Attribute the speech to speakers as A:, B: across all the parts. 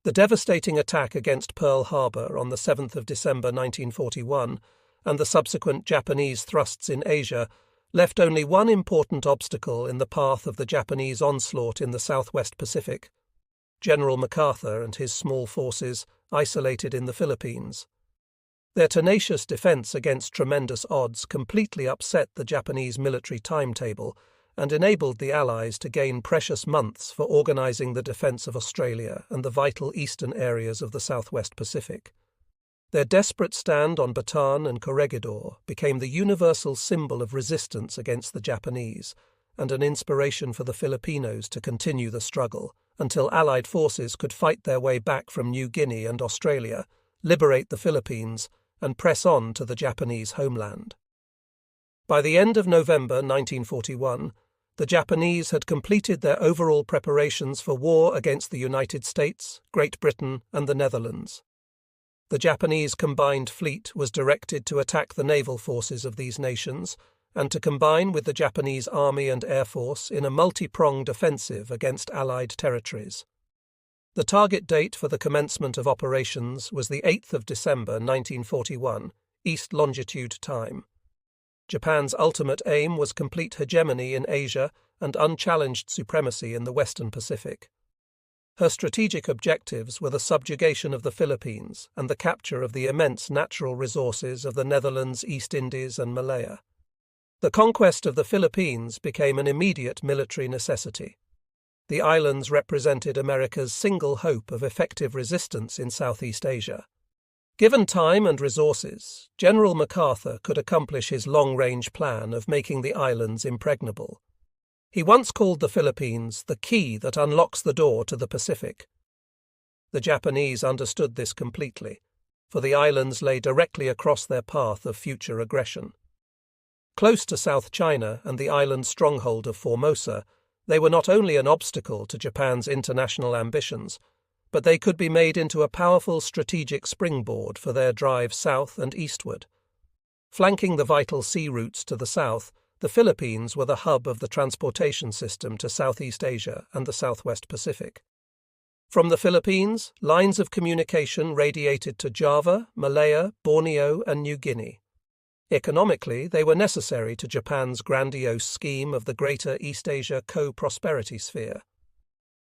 A: The devastating attack against Pearl Harbor on the 7th of December 1941 and the subsequent Japanese thrusts in Asia left only one important obstacle in the path of the Japanese onslaught in the Southwest Pacific: General MacArthur and his small forces isolated in the Philippines. Their tenacious defense against tremendous odds completely upset the Japanese military timetable and enabled the Allies to gain precious months for organizing the defense of Australia and the vital eastern areas of the Southwest Pacific. Their desperate stand on Bataan and Corregidor became the universal symbol of resistance against the Japanese and an inspiration for the Filipinos to continue the struggle until Allied forces could fight their way back from New Guinea and Australia, liberate the Philippines, and press on to the Japanese homeland. By the end of November 1941, the Japanese had completed their overall preparations for war against the United States, Great Britain, and the Netherlands. The Japanese combined fleet was directed to attack the naval forces of these nations and to combine with the Japanese Army and Air Force in a multi-pronged offensive against Allied territories. The target date for the commencement of operations was the 8th of December 1941, East Longitude Time. Japan's ultimate aim was complete hegemony in Asia and unchallenged supremacy in the Western Pacific. Her strategic objectives were the subjugation of the Philippines and the capture of the immense natural resources of the Netherlands, East Indies, and Malaya. The conquest of the Philippines became an immediate military necessity. The islands represented America's single hope of effective resistance in Southeast Asia. Given time and resources, General MacArthur could accomplish his long-range plan of making the islands impregnable. He once called the Philippines the key that unlocks the door to the Pacific. The Japanese understood this completely, for the islands lay directly across their path of future aggression. Close to South China and the island stronghold of Formosa, they were not only an obstacle to Japan's international ambitions, but they could be made into a powerful strategic springboard for their drive south and eastward. Flanking the vital sea routes to the south, the Philippines were the hub of the transportation system to Southeast Asia and the Southwest Pacific. From the Philippines, lines of communication radiated to Java, Malaya, Borneo, and New Guinea. Economically, they were necessary to Japan's grandiose scheme of the Greater East Asia Co-Prosperity Sphere.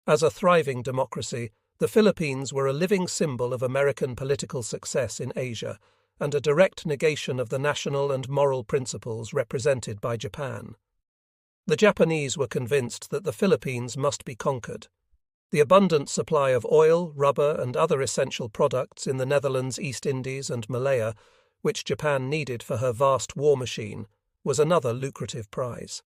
A: As a thriving democracy, the Philippines were a living symbol of American political success in Asia and a direct negation of the national and moral principles represented by Japan. The Japanese were convinced that the Philippines must be conquered. The abundant supply of oil, rubber, and other essential products in the Netherlands, East Indies, and Malaya, which Japan needed for her vast war machine, was another lucrative prize.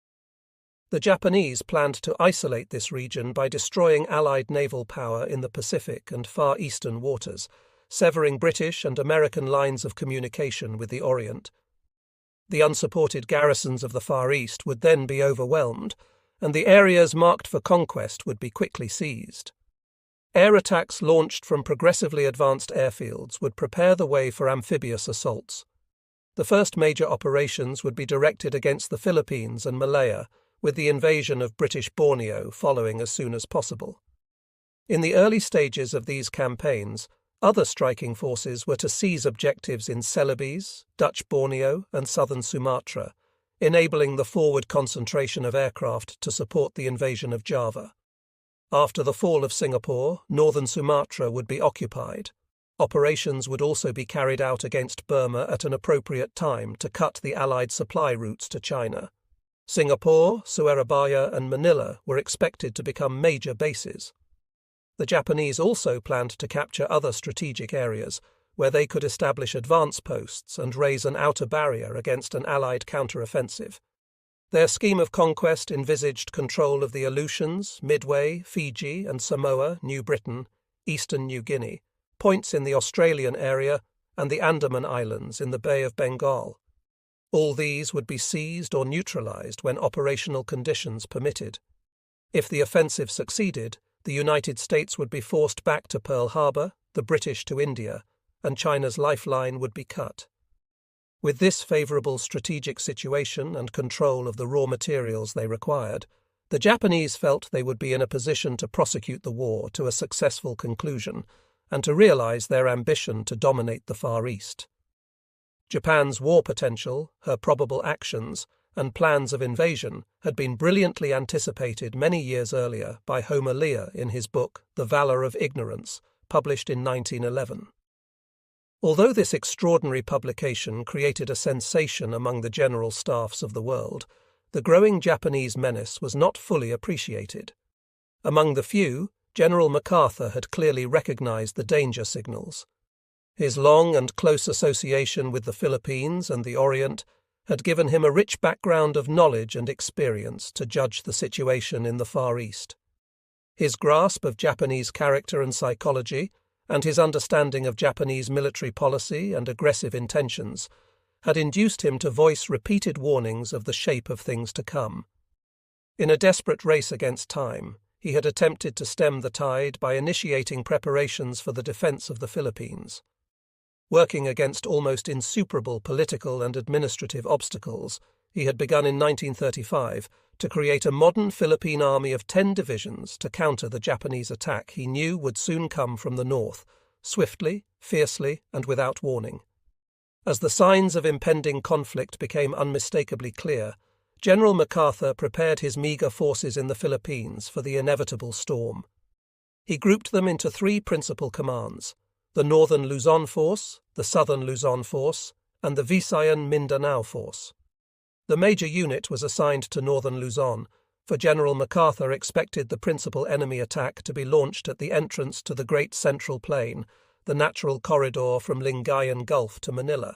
A: The Japanese planned to isolate this region by destroying Allied naval power in the Pacific and Far Eastern waters, severing British and American lines of communication with the Orient. The unsupported garrisons of the Far East would then be overwhelmed, and the areas marked for conquest would be quickly seized. Air attacks launched from progressively advanced airfields would prepare the way for amphibious assaults. The first major operations would be directed against the Philippines and Malaya, with the invasion of British Borneo following as soon as possible. In the early stages of these campaigns, other striking forces were to seize objectives in Celebes, Dutch Borneo, and southern Sumatra, enabling the forward concentration of aircraft to support the invasion of Java. After the fall of Singapore, northern Sumatra would be occupied. Operations would also be carried out against Burma at an appropriate time to cut the Allied supply routes to China. Singapore, Surabaya, and Manila were expected to become major bases. The Japanese also planned to capture other strategic areas, where they could establish advance posts and raise an outer barrier against an Allied counteroffensive. Their scheme of conquest envisaged control of the Aleutians, Midway, Fiji and Samoa, New Britain, eastern New Guinea, points in the Australian area, and the Andaman Islands in the Bay of Bengal. All these would be seized or neutralized when operational conditions permitted. If the offensive succeeded, the United States would be forced back to Pearl Harbor, the British to India, and China's lifeline would be cut. With this favorable strategic situation and control of the raw materials they required, The Japanese felt they would be in a position to prosecute the war to a successful conclusion and to realize their ambition to dominate the Far East. Japan's war potential, her probable actions, and plans of invasion had been brilliantly anticipated many years earlier by Homer Lear in his book The Valor of Ignorance, published in 1911. Although this extraordinary publication created a sensation among the general staffs of the world, the growing Japanese menace was not fully appreciated. Among the few, General MacArthur had clearly recognized the danger signals. His long and close association with the Philippines and the Orient had given him a rich background of knowledge and experience to judge the situation in the Far East. His grasp of Japanese character and psychology, and his understanding of Japanese military policy and aggressive intentions, had induced him to voice repeated warnings of the shape of things to come. In a desperate race against time, he had attempted to stem the tide by initiating preparations for the defense of the Philippines. Working against almost insuperable political and administrative obstacles, he had begun in 1935 to create a modern Philippine army of 10 divisions to counter the Japanese attack he knew would soon come from the north, swiftly, fiercely, and without warning. As the signs of impending conflict became unmistakably clear, General MacArthur prepared his meagre forces in the Philippines for the inevitable storm. He grouped them into 3 principal commands: the Northern Luzon Force, the Southern Luzon Force, and the Visayan Mindanao Force. The major unit was assigned to Northern Luzon, for General MacArthur expected the principal enemy attack to be launched at the entrance to the Great Central Plain, the natural corridor from Lingayen Gulf to Manila.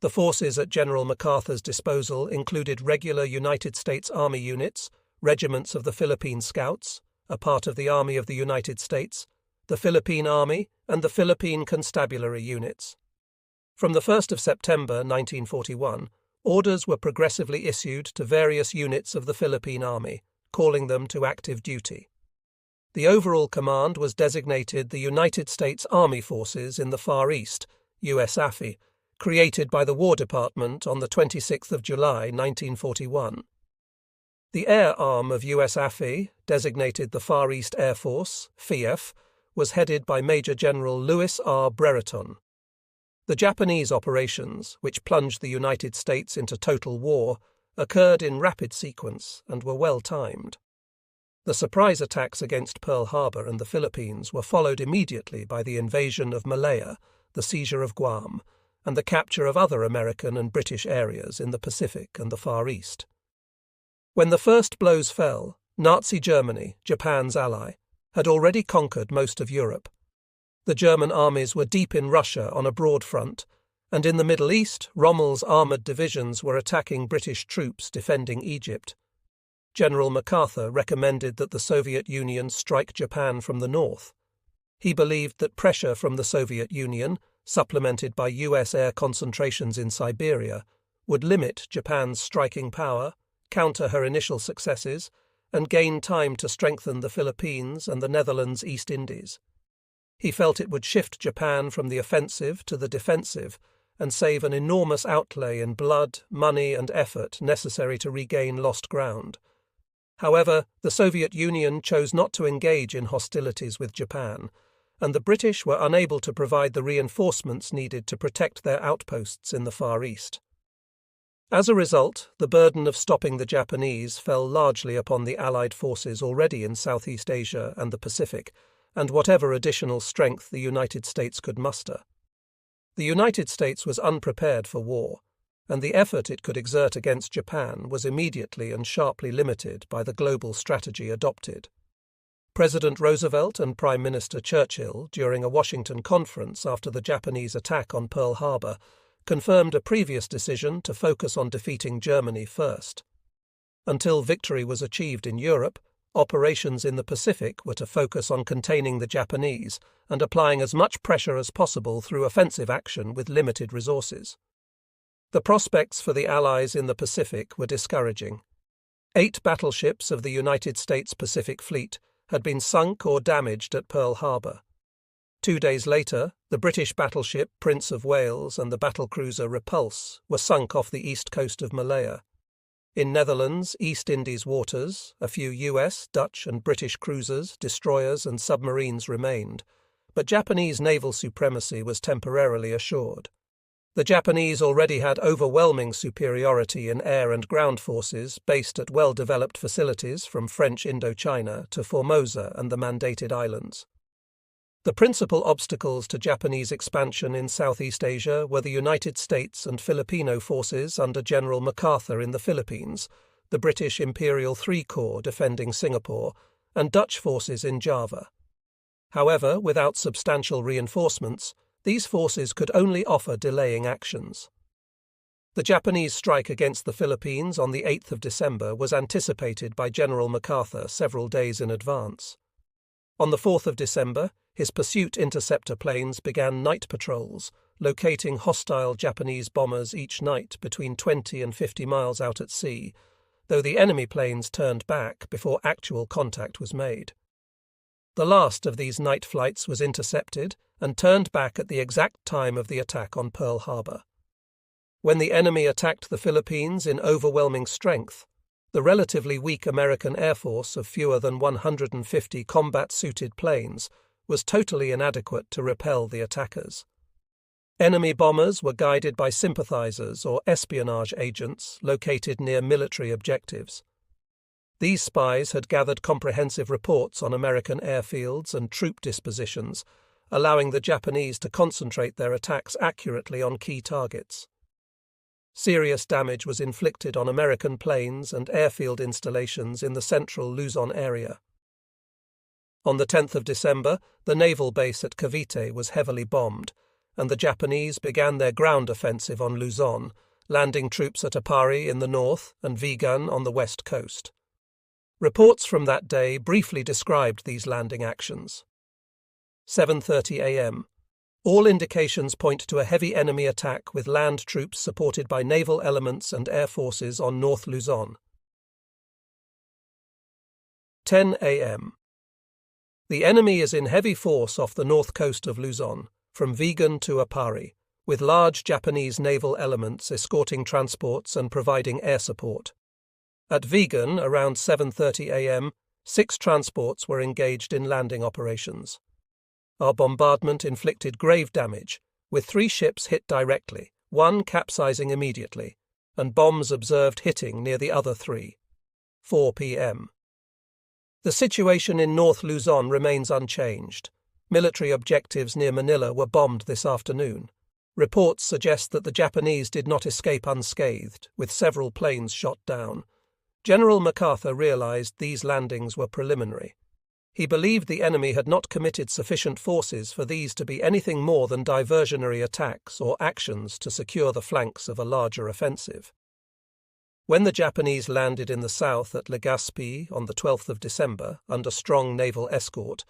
A: The forces at General MacArthur's disposal included regular United States Army units, regiments of the Philippine Scouts, a part of the Army of the United States, the Philippine Army, and the Philippine Constabulary units. From the 1st of September 1941, orders were progressively issued to various units of the Philippine Army, calling them to active duty. The overall command was designated the United States Army Forces in the Far East, USAFI, created by the War Department on the 26th of July 1941. The air arm of USAFI, designated the Far East Air Force, FIEF, was headed by Major General Louis R. Brereton. The Japanese operations, which plunged the United States into total war, occurred in rapid sequence and were well timed. The surprise attacks against Pearl Harbor and the Philippines were followed immediately by the invasion of Malaya, the seizure of Guam, and the capture of other American and British areas in the Pacific and the Far East. When the first blows fell, Nazi Germany, Japan's ally, had already conquered most of Europe. The German armies were deep in Russia on a broad front, and in the Middle East, Rommel's armoured divisions were attacking British troops defending Egypt. General MacArthur recommended that the Soviet Union strike Japan from the north. He believed that pressure from the Soviet Union, supplemented by US air concentrations in Siberia, would limit Japan's striking power, counter her initial successes, and gain time to strengthen the Philippines and the Netherlands East Indies. He felt it would shift Japan from the offensive to the defensive and save an enormous outlay in blood, money, and effort necessary to regain lost ground. However, the Soviet Union chose not to engage in hostilities with Japan, and the British were unable to provide the reinforcements needed to protect their outposts in the Far East. As a result, the burden of stopping the Japanese fell largely upon the Allied forces already in Southeast Asia and the Pacific, and whatever additional strength the United States could muster. The United States was unprepared for war, and the effort it could exert against Japan was immediately and sharply limited by the global strategy adopted. President Roosevelt and Prime Minister Churchill, during a Washington conference after the Japanese attack on Pearl Harbor, confirmed a previous decision to focus on defeating Germany first. Until victory was achieved in Europe, operations in the Pacific were to focus on containing the Japanese and applying as much pressure as possible through offensive action with limited resources. The prospects for the Allies in the Pacific were discouraging. 8 battleships of the United States Pacific Fleet had been sunk or damaged at Pearl Harbor. 2 days later, the British battleship Prince of Wales and the battlecruiser Repulse were sunk off the east coast of Malaya. In Netherlands, East Indies waters, a few US, Dutch and British cruisers, destroyers and submarines remained, but Japanese naval supremacy was temporarily assured. The Japanese already had overwhelming superiority in air and ground forces based at well-developed facilities from French Indochina to Formosa and the Mandated Islands. The principal obstacles to Japanese expansion in Southeast Asia were the United States and Filipino forces under General MacArthur in the Philippines, the British Imperial III Corps defending Singapore, and Dutch forces in Java. However, without substantial reinforcements, these forces could only offer delaying actions. The Japanese strike against the Philippines on the 8th of December was anticipated by General MacArthur several days in advance. On the 4th of December, his pursuit interceptor planes began night patrols, locating hostile Japanese bombers each night between 20 and 50 miles out at sea, though the enemy planes turned back before actual contact was made. The last of these night flights was intercepted and turned back at the exact time of the attack on Pearl Harbor. When the enemy attacked the Philippines in overwhelming strength, the relatively weak American Air Force of fewer than 150 combat-suited planes was totally inadequate to repel the attackers. Enemy bombers were guided by sympathizers or espionage agents located near military objectives. These spies had gathered comprehensive reports on American airfields and troop dispositions, allowing the Japanese to concentrate their attacks accurately on key targets. Serious damage was inflicted on American planes and airfield installations in the central Luzon area. On the 10th of December, the naval base at Cavite was heavily bombed, and the Japanese began their ground offensive on Luzon, landing troops at Apari in the north and Vigan on the west coast. Reports from that day briefly described these landing actions. 7:30 a.m. All indications point to a heavy enemy attack with land troops supported by naval elements and air forces on North Luzon. 10 a.m. The enemy is in heavy force off the north coast of Luzon, from Vigan to Apari, with large Japanese naval elements escorting transports and providing air support. At Vigan, around 7:30 a.m., 6 transports were engaged in landing operations. Our bombardment inflicted grave damage, with 3 ships hit directly, 1 capsizing immediately, and bombs observed hitting near the other 3. 4 p.m. The situation in North Luzon remains unchanged. Military objectives near Manila were bombed this afternoon. Reports suggest that the Japanese did not escape unscathed, with several planes shot down. General MacArthur realized these landings were preliminary. He believed the enemy had not committed sufficient forces for these to be anything more than diversionary attacks or actions to secure the flanks of a larger offensive. When the Japanese landed in the south at Legazpi on the 12th of December under strong naval escort,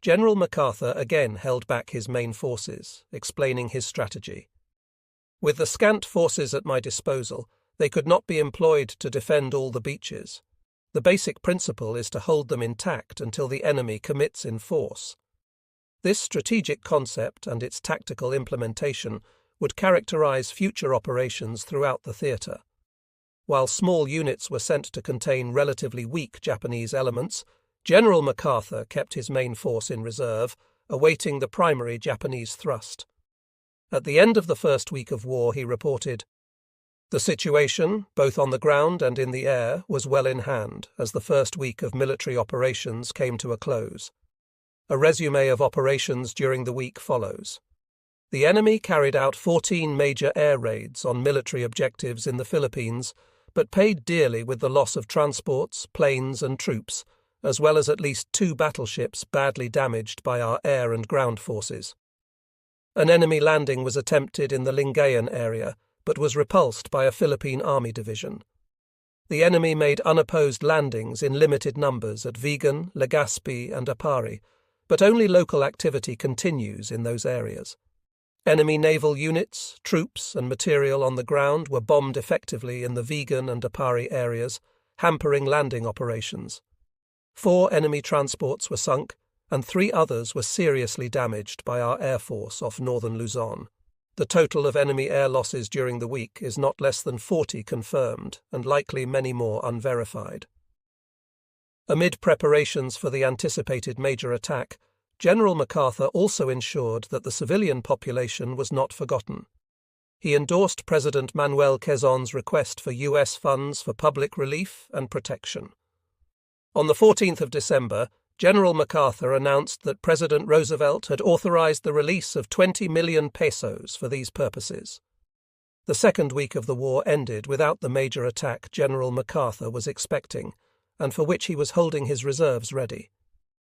A: General MacArthur again held back his main forces, explaining his strategy. With the scant forces at my disposal, they could not be employed to defend all the beaches. The basic principle is to hold them intact until the enemy commits in force. This strategic concept and its tactical implementation would characterize future operations throughout the theatre. While small units were sent to contain relatively weak Japanese elements, General MacArthur kept his main force in reserve, awaiting the primary Japanese thrust. At the end of the first week of war, he reported, "The situation, both on the ground and in the air, was well in hand as the first week of military operations came to a close. A resume of operations during the week follows. The enemy carried out 14 major air raids on military objectives in the Philippines, but paid dearly with the loss of transports, planes and troops, as well as at least 2 battleships badly damaged by our air and ground forces. An enemy landing was attempted in the Lingayen area, but was repulsed by a Philippine Army division. The enemy made unopposed landings in limited numbers at Vigan, Legazpi and Apari, but only local activity continues in those areas. Enemy naval units, troops and material on the ground were bombed effectively in the Vigan and Apari areas, hampering landing operations. 4 enemy transports were sunk, and 3 others were seriously damaged by our air force off northern Luzon. The total of enemy air losses during the week is not less than 40 confirmed, and likely many more unverified. Amid preparations for the anticipated major attack, General MacArthur also ensured that the civilian population was not forgotten. He endorsed President Manuel Quezon's request for U.S. funds for public relief and protection. On the 14th of December, General MacArthur announced that President Roosevelt had authorized the release of 20 million pesos for these purposes. The second week of the war ended without the major attack General MacArthur was expecting, and for which he was holding his reserves ready.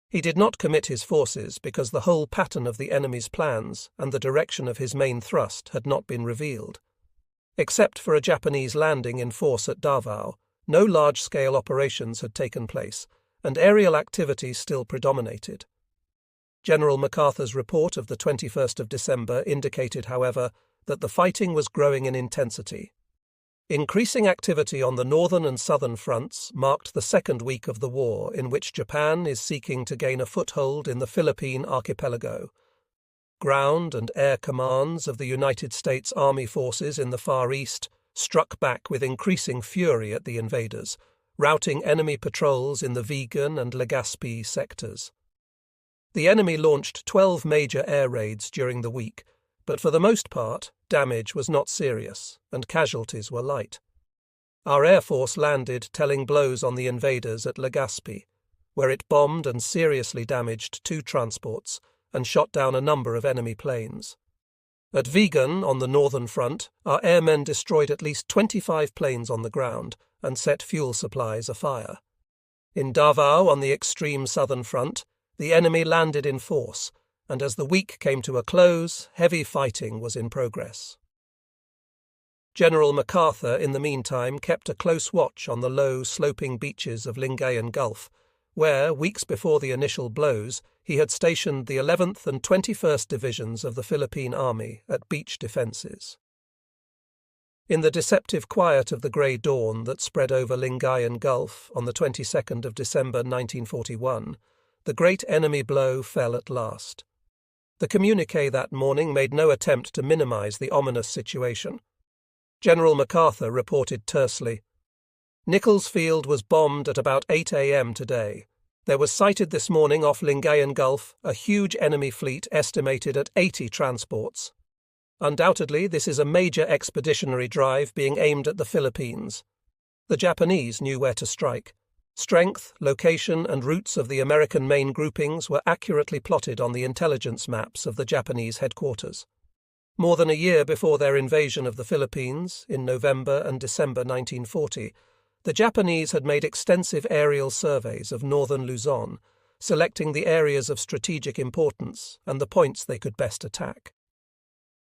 A: He did not commit his forces because the whole pattern of the enemy's plans and the direction of his main thrust had not been revealed. Except for a Japanese landing in force at Davao, no large-scale operations had taken place, and aerial activity still predominated. General MacArthur's report of the 21st of December indicated, however, that the fighting was growing in intensity. Increasing activity on the northern and southern fronts marked the second week of the war, in which Japan is seeking to gain a foothold in the Philippine archipelago. Ground and air commands of the United States Army forces in the Far East struck back with increasing fury at the invaders, routing enemy patrols in the Vigan and Legazpi sectors. The enemy launched 12 major air raids during the week, but for the most part, damage was not serious, and casualties were light. Our Air Force landed telling blows on the invaders at Legazpi, where it bombed and seriously damaged 2 transports and shot down a number of enemy planes. At Vigan, on the northern front, our airmen destroyed at least 25 planes on the ground and set fuel supplies afire. In Davao, on the extreme southern front, the enemy landed in force, and as the week came to a close, heavy fighting was in progress. General MacArthur, in the meantime, kept a close watch on the low, sloping beaches of Lingayen Gulf, where, weeks before the initial blows, he had stationed the 11th and 21st Divisions of the Philippine Army at beach defences. In the deceptive quiet of the grey dawn that spread over Lingayen Gulf on the 22nd of December 1941, the great enemy blow fell at last. The communiqué that morning made no attempt to minimise the ominous situation. General MacArthur reported tersely, "Nichols Field was bombed at about 8 a.m. today. There was sighted this morning off Lingayen Gulf a huge enemy fleet estimated at 80 transports. Undoubtedly, this is a major expeditionary drive being aimed at the Philippines. The Japanese knew where to strike. Strength, location, and routes of the American main groupings were accurately plotted on the intelligence maps of the Japanese headquarters. More than a year before their invasion of the Philippines, in November and December 1940, the Japanese had made extensive aerial surveys of northern Luzon, selecting the areas of strategic importance and the points they could best attack.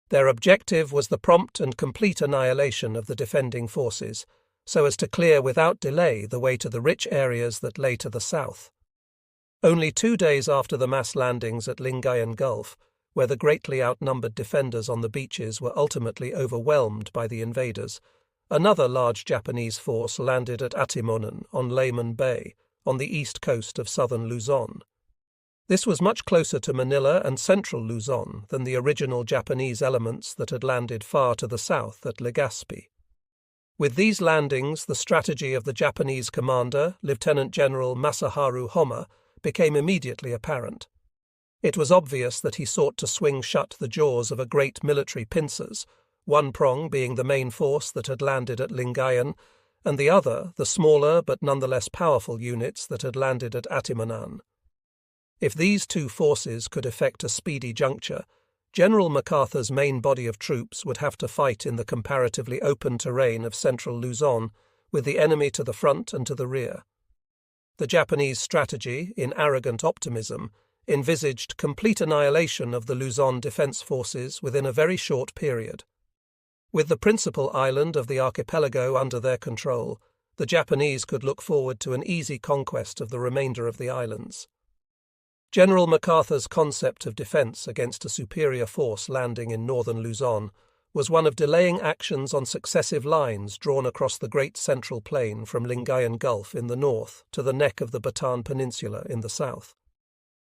A: Their objective was the prompt and complete annihilation of the defending forces, so as to clear without delay the way to the rich areas that lay to the south. Only 2 days after the mass landings at Lingayen Gulf, where the greatly outnumbered defenders on the beaches were ultimately overwhelmed by the invaders, another large Japanese force landed at Atimonan on Layman Bay, on the east coast of southern Luzon. This was much closer to Manila and central Luzon than the original Japanese elements that had landed far to the south at Legazpi. With these landings, the strategy of the Japanese commander, Lieutenant General Masaharu Homma, became immediately apparent. It was obvious that he sought to swing shut the jaws of a great military pincers, one prong being the main force that had landed at Lingayen, and the other the smaller but nonetheless powerful units that had landed at Atimonan. If these two forces could effect a speedy juncture, General MacArthur's main body of troops would have to fight in the comparatively open terrain of central Luzon, with the enemy to the front and to the rear. The Japanese strategy, in arrogant optimism, envisaged complete annihilation of the Luzon defence forces within a very short period. With the principal island of the archipelago under their control, the Japanese could look forward to an easy conquest of the remainder of the islands. General MacArthur's concept of defence against a superior force landing in northern Luzon was one of delaying actions on successive lines drawn across the great central plain from Lingayen Gulf in the north to the neck of the Bataan Peninsula in the south.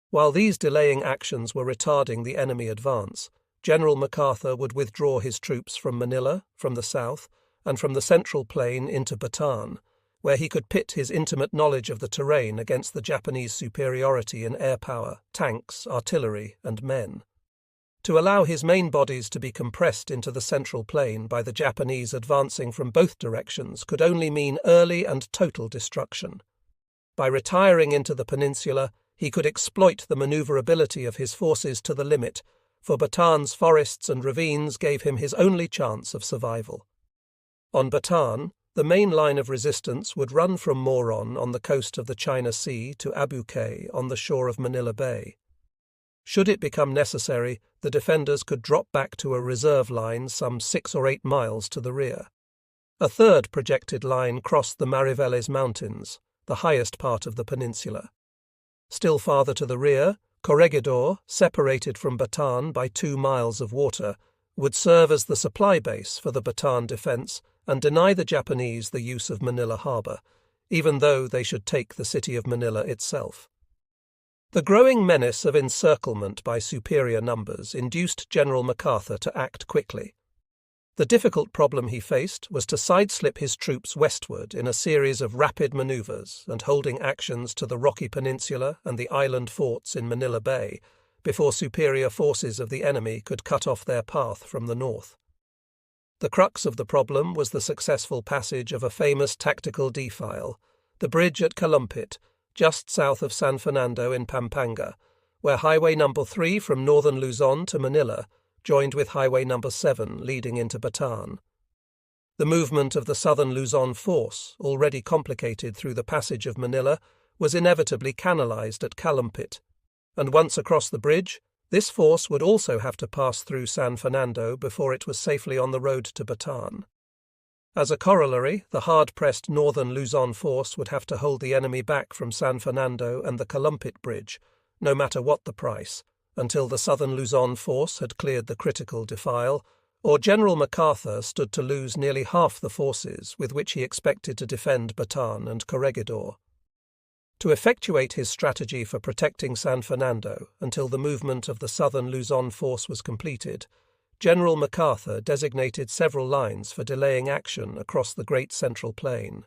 A: While these delaying actions were retarding the enemy advance, General MacArthur would withdraw his troops from Manila, from the south, and from the Central Plain into Bataan, where he could pit his intimate knowledge of the terrain against the Japanese superiority in air power, tanks, artillery, and men. To allow his main bodies to be compressed into the Central Plain by the Japanese advancing from both directions could only mean early and total destruction. By retiring into the peninsula, he could exploit the maneuverability of his forces to the limit, for Bataan's forests and ravines gave him his only chance of survival. On Bataan, the main line of resistance would run from Moron on the coast of the China Sea to Abu Qay on the shore of Manila Bay. Should it become necessary, the defenders could drop back to a reserve line some 6 or 8 miles to the rear. A third projected line crossed the Mariveles Mountains, the highest part of the peninsula. Still farther to the rear, Corregidor, separated from Bataan by 2 miles of water, would serve as the supply base for the Bataan defence and deny the Japanese the use of Manila Harbour, even though they should take the city of Manila itself. The growing menace of encirclement by superior numbers induced General MacArthur to act quickly. The difficult problem he faced was to sideslip his troops westward in a series of rapid manoeuvres and holding actions to the Rocky Peninsula and the island forts in Manila Bay before superior forces of the enemy could cut off their path from the north. The crux of the problem was the successful passage of a famous tactical defile, the bridge at Calumpit, just south of San Fernando in Pampanga, where Highway No. 3 from northern Luzon to Manila joined with Highway No. 7 leading into Bataan. The movement of the southern Luzon force, already complicated through the passage of Manila, was inevitably canalized at Calumpit, and once across the bridge, this force would also have to pass through San Fernando before it was safely on the road to Bataan. As a corollary, the hard-pressed northern Luzon force would have to hold the enemy back from San Fernando and the Calumpit Bridge, no matter what the price, until the southern Luzon force had cleared the critical defile, or General MacArthur stood to lose nearly half the forces with which he expected to defend Bataan and Corregidor. To effectuate his strategy for protecting San Fernando until the movement of the southern Luzon force was completed, General MacArthur designated several lines for delaying action across the Great Central Plain.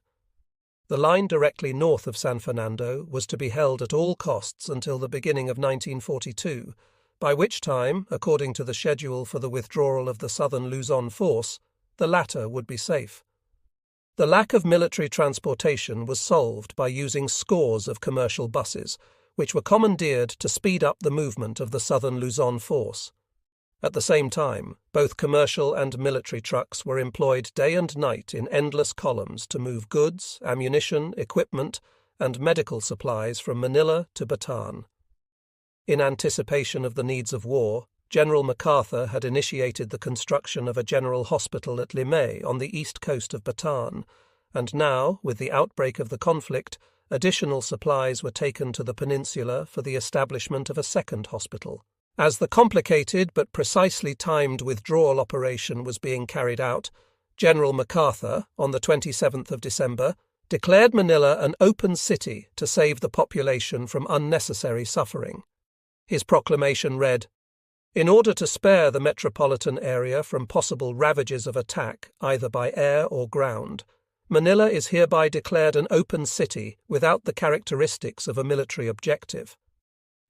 A: The line directly north of San Fernando was to be held at all costs until the beginning of 1942, by which time, according to the schedule for the withdrawal of the southern Luzon force, the latter would be safe. The lack of military transportation was solved by using scores of commercial buses, which were commandeered to speed up the movement of the southern Luzon force. At the same time, both commercial and military trucks were employed day and night in endless columns to move goods, ammunition, equipment, and medical supplies from Manila to Bataan. In anticipation of the needs of war, General MacArthur had initiated the construction of a general hospital at Limay on the east coast of Bataan, and now, with the outbreak of the conflict, additional supplies were taken to the peninsula for the establishment of a second hospital. As the complicated but precisely timed withdrawal operation was being carried out, General MacArthur, on the 27th of December, declared Manila an open city to save the population from unnecessary suffering. His proclamation read, "In order to spare the metropolitan area from possible ravages of attack, either by air or ground, Manila is hereby declared an open city without the characteristics of a military objective.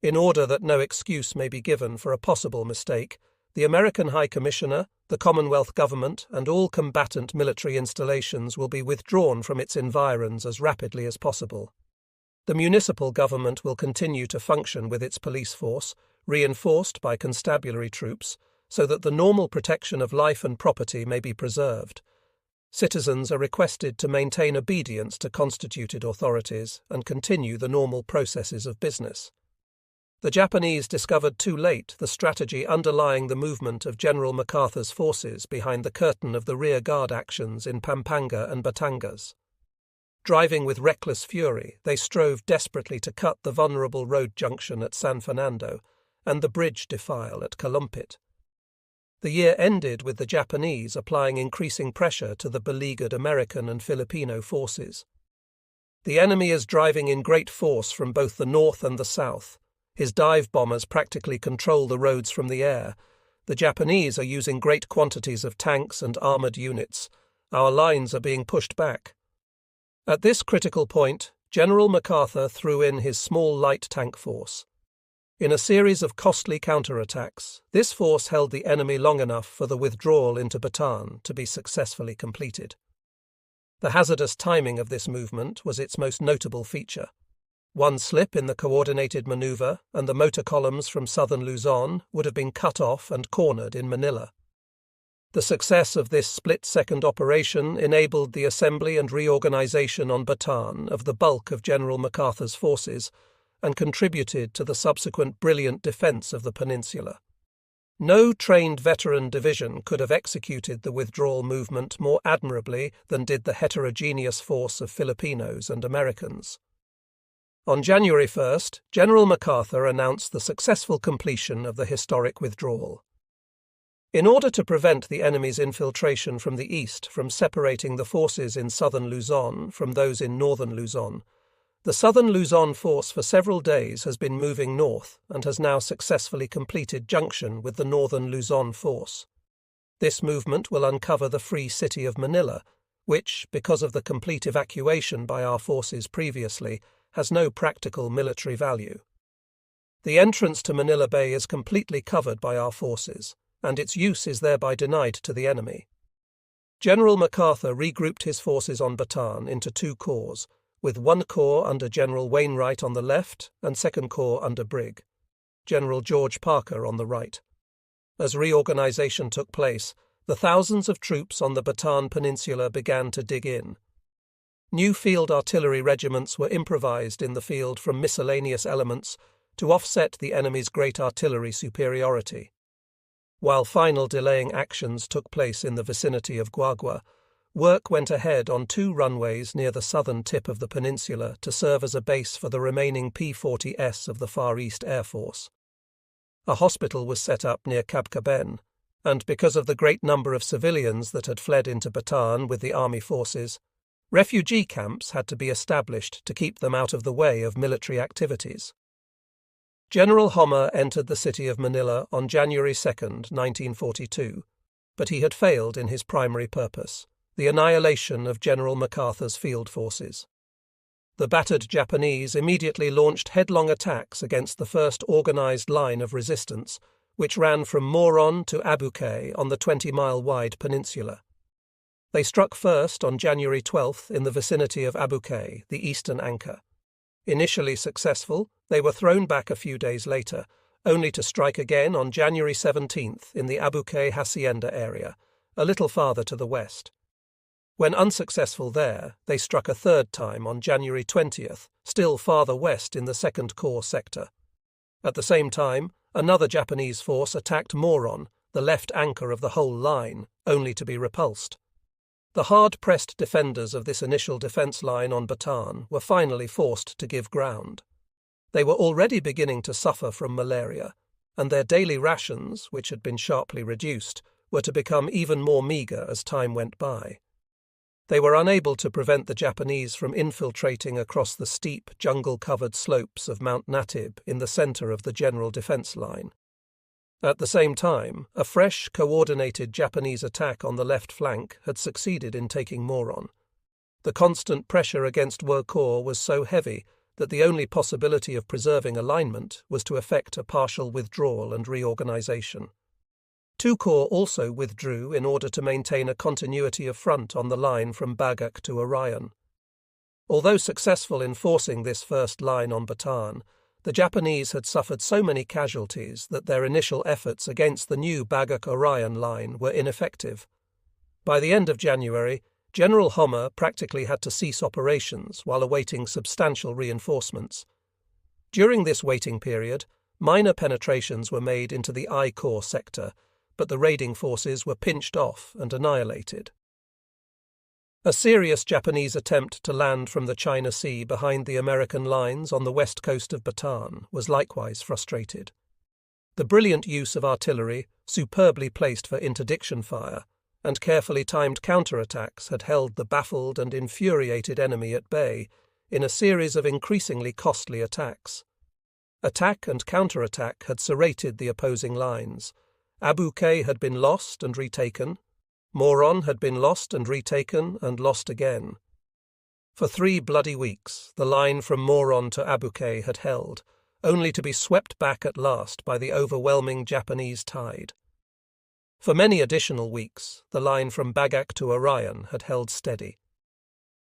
A: In order that no excuse may be given for a possible mistake, the American High Commissioner, the Commonwealth Government, and all combatant military installations will be withdrawn from its environs as rapidly as possible. The municipal government will continue to function with its police force, reinforced by constabulary troops, so that the normal protection of life and property may be preserved. Citizens are requested to maintain obedience to constituted authorities and continue the normal processes of business." The Japanese discovered too late the strategy underlying the movement of General MacArthur's forces behind the curtain of the rear-guard actions in Pampanga and Batangas. Driving with reckless fury, they strove desperately to cut the vulnerable road junction at San Fernando and the bridge defile at Calumpit. The year ended with the Japanese applying increasing pressure to the beleaguered American and Filipino forces. The enemy is driving in great force from both the north and the south. His dive bombers practically control the roads from the air, The Japanese are using great quantities of tanks and armoured units. Our lines are being pushed back." At this critical point, General MacArthur threw in his small light tank force. In a series of costly counterattacks, this force held the enemy long enough for the withdrawal into Bataan to be successfully completed. The hazardous timing of this movement was its most notable feature. One slip in the coordinated manoeuvre, and the motor columns from southern Luzon would have been cut off and cornered in Manila. The success of this split-second operation enabled the assembly and reorganization on Bataan of the bulk of General MacArthur's forces and contributed to the subsequent brilliant defense of the peninsula. No trained veteran division could have executed the withdrawal movement more admirably than did the heterogeneous force of Filipinos and Americans. On January 1st, General MacArthur announced the successful completion of the historic withdrawal. In order to prevent the enemy's infiltration from the east from separating the forces in southern Luzon from those in northern Luzon, the southern Luzon force for several days has been moving north and has now successfully completed junction with the northern Luzon force. This movement will uncover the free city of Manila, which, because of the complete evacuation by our forces previously, has no practical military value. The entrance to Manila Bay is completely covered by our forces, and its use is thereby denied to the enemy. General MacArthur regrouped his forces on Bataan into two corps, with one corps under General Wainwright on the left and second corps under Brig. General George Parker on the right. As reorganization took place, the thousands of troops on the Bataan Peninsula began to dig in. New field artillery regiments were improvised in the field from miscellaneous elements to offset the enemy's great artillery superiority. While final delaying actions took place in the vicinity of Guagua, work went ahead on two runways near the southern tip of the peninsula to serve as a base for the remaining P-40S of the Far East Air Force. A hospital was set up near Cabcaben, and because of the great number of civilians that had fled into Bataan with the army forces, refugee camps had to be established to keep them out of the way of military activities. General Homer entered the city of Manila on January 2, 1942, but he had failed in his primary purpose, the annihilation of General MacArthur's field forces. The battered Japanese immediately launched headlong attacks against the first organized line of resistance, which ran from Moron to Abucay on the 20-mile-wide peninsula. They struck first on January 12th in the vicinity of Abucay, the eastern anchor. Initially successful, they were thrown back a few days later, only to strike again on January 17th in the Abucay Hacienda area, a little farther to the west. When unsuccessful there, they struck a third time on January 20th, still farther west in the Second Corps sector. At the same time, another Japanese force attacked Moron, the left anchor of the whole line, only to be repulsed. The hard-pressed defenders of this initial defence line on Bataan were finally forced to give ground. They were already beginning to suffer from malaria, and their daily rations, which had been sharply reduced, were to become even more meagre as time went by. They were unable to prevent the Japanese from infiltrating across the steep, jungle-covered slopes of Mount Natib in the centre of the general defence line. At the same time, a fresh, coordinated Japanese attack on the left flank had succeeded in taking Moron. The constant pressure against Wocourt was so heavy that the only possibility of preserving alignment was to effect a partial withdrawal and reorganization. Two corps also withdrew in order to maintain a continuity of front on the line from Bagak to Orion. Although successful in forcing this first line on Bataan, the Japanese had suffered so many casualties that their initial efforts against the new Bagak-Orion line were ineffective. By the end of January, General Homer practically had to cease operations while awaiting substantial reinforcements. During this waiting period, minor penetrations were made into the I Corps sector, but the raiding forces were pinched off and annihilated. A serious Japanese attempt to land from the China Sea behind the American lines on the west coast of Bataan was likewise frustrated. The brilliant use of artillery, superbly placed for interdiction fire, and carefully timed counterattacks had held the baffled and infuriated enemy at bay in a series of increasingly costly attacks. Attack and counterattack had serrated the opposing lines, Abuque had been lost and retaken. Moron had been lost and retaken and lost again. For 3 bloody weeks, the line from Moron to Abuque had held, only to be swept back at last by the overwhelming Japanese tide. For many additional weeks, the line from Bagak to Orion had held steady.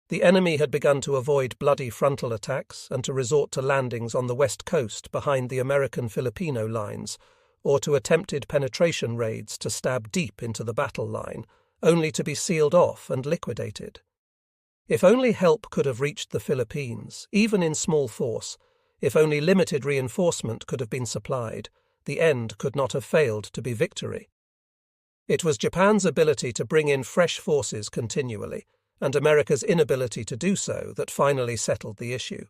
A: The enemy had begun to avoid bloody frontal attacks and to resort to landings on the west coast behind the American-Filipino lines, or to attempted penetration raids to stab deep into the battle line, only to be sealed off and liquidated. If only help could have reached the Philippines, even in small force, if only limited reinforcement could have been supplied, the end could not have failed to be victory. It was Japan's ability to bring in fresh forces continually, and America's inability to do so that finally settled the issue.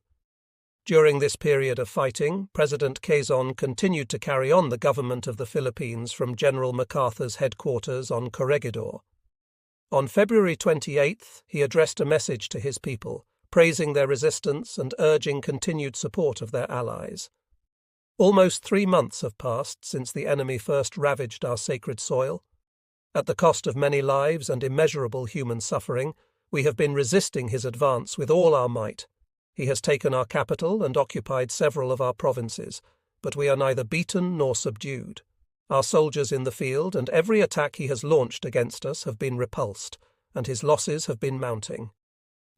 A: During this period of fighting, President Quezon continued to carry on the government of the Philippines from General MacArthur's headquarters on Corregidor. On February 28th, he addressed a message to his people, praising their resistance and urging continued support of their allies. Almost 3 months have passed since the enemy first ravaged our sacred soil. At the cost of many lives and immeasurable human suffering, we have been resisting his advance with all our might. He has taken our capital and occupied several of our provinces, but we are neither beaten nor subdued. Our soldiers in the field and every attack he has launched against us have been repulsed, and his losses have been mounting.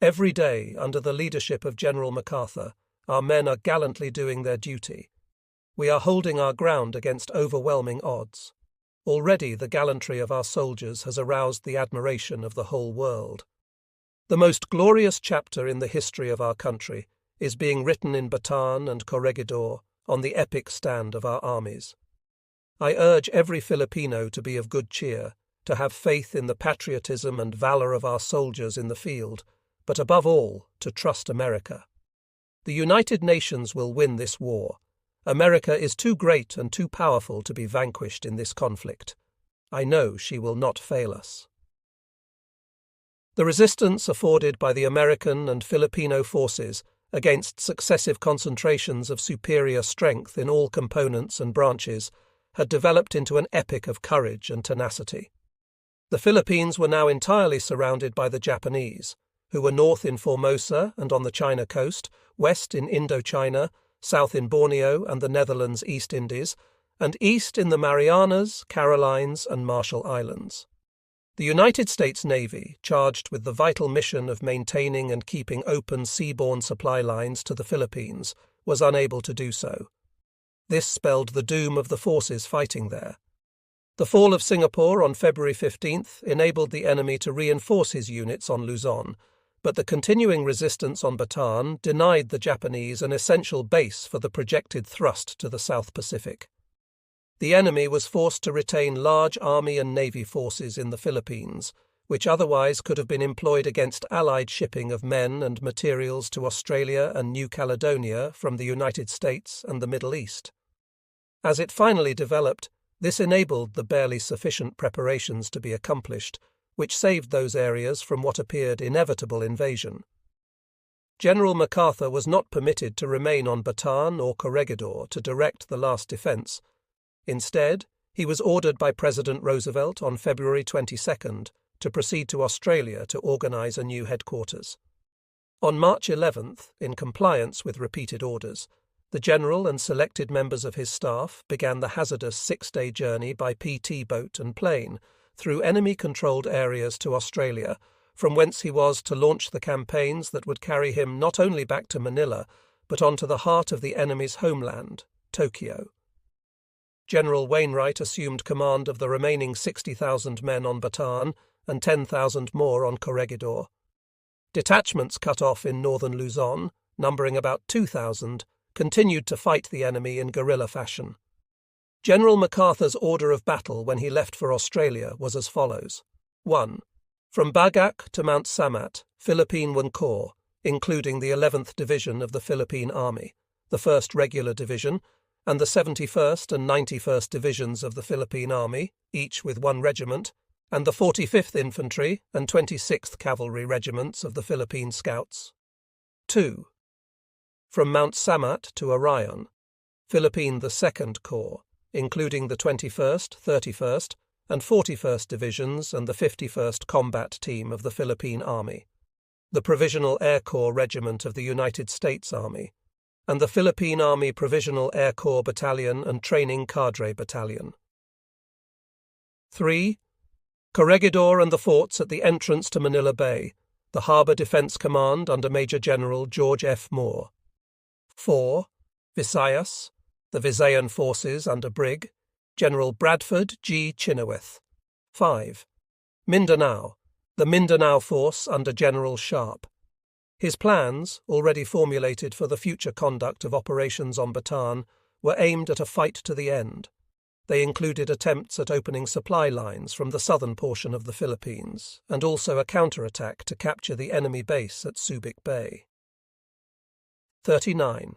A: Every day, under the leadership of General MacArthur, our men are gallantly doing their duty. We are holding our ground against overwhelming odds. Already the gallantry of our soldiers has aroused the admiration of the whole world. The most glorious chapter in the history of our country is being written in Bataan and Corregidor on the epic stand of our armies. I urge every Filipino to be of good cheer, to have faith in the patriotism and valor of our soldiers in the field, but above all, to trust America. The United Nations will win this war. America is too great and too powerful to be vanquished in this conflict. I know she will not fail us. The resistance afforded by the American and Filipino forces against successive concentrations of superior strength in all components and branches had developed into an epic of courage and tenacity. The Philippines were now entirely surrounded by the Japanese, who were north in Formosa and on the China coast, west in Indochina, south in Borneo and the Netherlands East Indies, and east in the Marianas, Carolines, and Marshall Islands. The United States Navy, charged with the vital mission of maintaining and keeping open seaborne supply lines to the Philippines, was unable to do so. This spelled the doom of the forces fighting there. The fall of Singapore on February 15th enabled the enemy to reinforce his units on Luzon, but the continuing resistance on Bataan denied the Japanese an essential base for the projected thrust to the South Pacific. The enemy was forced to retain large army and navy forces in the Philippines, which otherwise could have been employed against Allied shipping of men and materials to Australia and New Caledonia from the United States and the Middle East. As it finally developed, this enabled the barely sufficient preparations to be accomplished, which saved those areas from what appeared inevitable invasion. General MacArthur was not permitted to remain on Bataan or Corregidor to direct the last defence. Instead, he was ordered by President Roosevelt on February 22nd to proceed to Australia to organise a new headquarters. On March 11th, in compliance with repeated orders, the general and selected members of his staff began the hazardous 6-day journey by PT boat and plane through enemy-controlled areas to Australia, from whence he was to launch the campaigns that would carry him not only back to Manila, but on to the heart of the enemy's homeland, Tokyo. General Wainwright assumed command of the remaining 60,000 men on Bataan and 10,000 more on Corregidor. Detachments cut off in northern Luzon, numbering about 2,000, continued to fight the enemy in guerrilla fashion. General MacArthur's order of battle when he left for Australia was as follows. 1. From Bagak to Mount Samat, Philippine 1 Corps, including the 11th Division of the Philippine Army, the 1st Regular Division, and the 71st and 91st Divisions of the Philippine Army, each with 1 regiment, and the 45th Infantry and 26th Cavalry Regiments of the Philippine Scouts. 2. From Mount Samat to Orion, Philippine the 2nd Corps, including the 21st, 31st, and 41st Divisions and the 51st Combat Team of the Philippine Army, the Provisional Air Corps Regiment of the United States Army, and the Philippine Army Provisional Air Corps Battalion and Training Cadre Battalion. 3. Corregidor and the forts at the entrance to Manila Bay, the Harbour Defence Command under Major General George F. Moore. 4. Visayas, the Visayan forces under Brig. General Bradford G. Chenoweth. 5. Mindanao, the Mindanao force under General Sharp. His plans, already formulated for the future conduct of operations on Bataan, were aimed at a fight to the end. They included attempts at opening supply lines from the southern portion of the Philippines, and also a counterattack to capture the enemy base at Subic Bay. 39.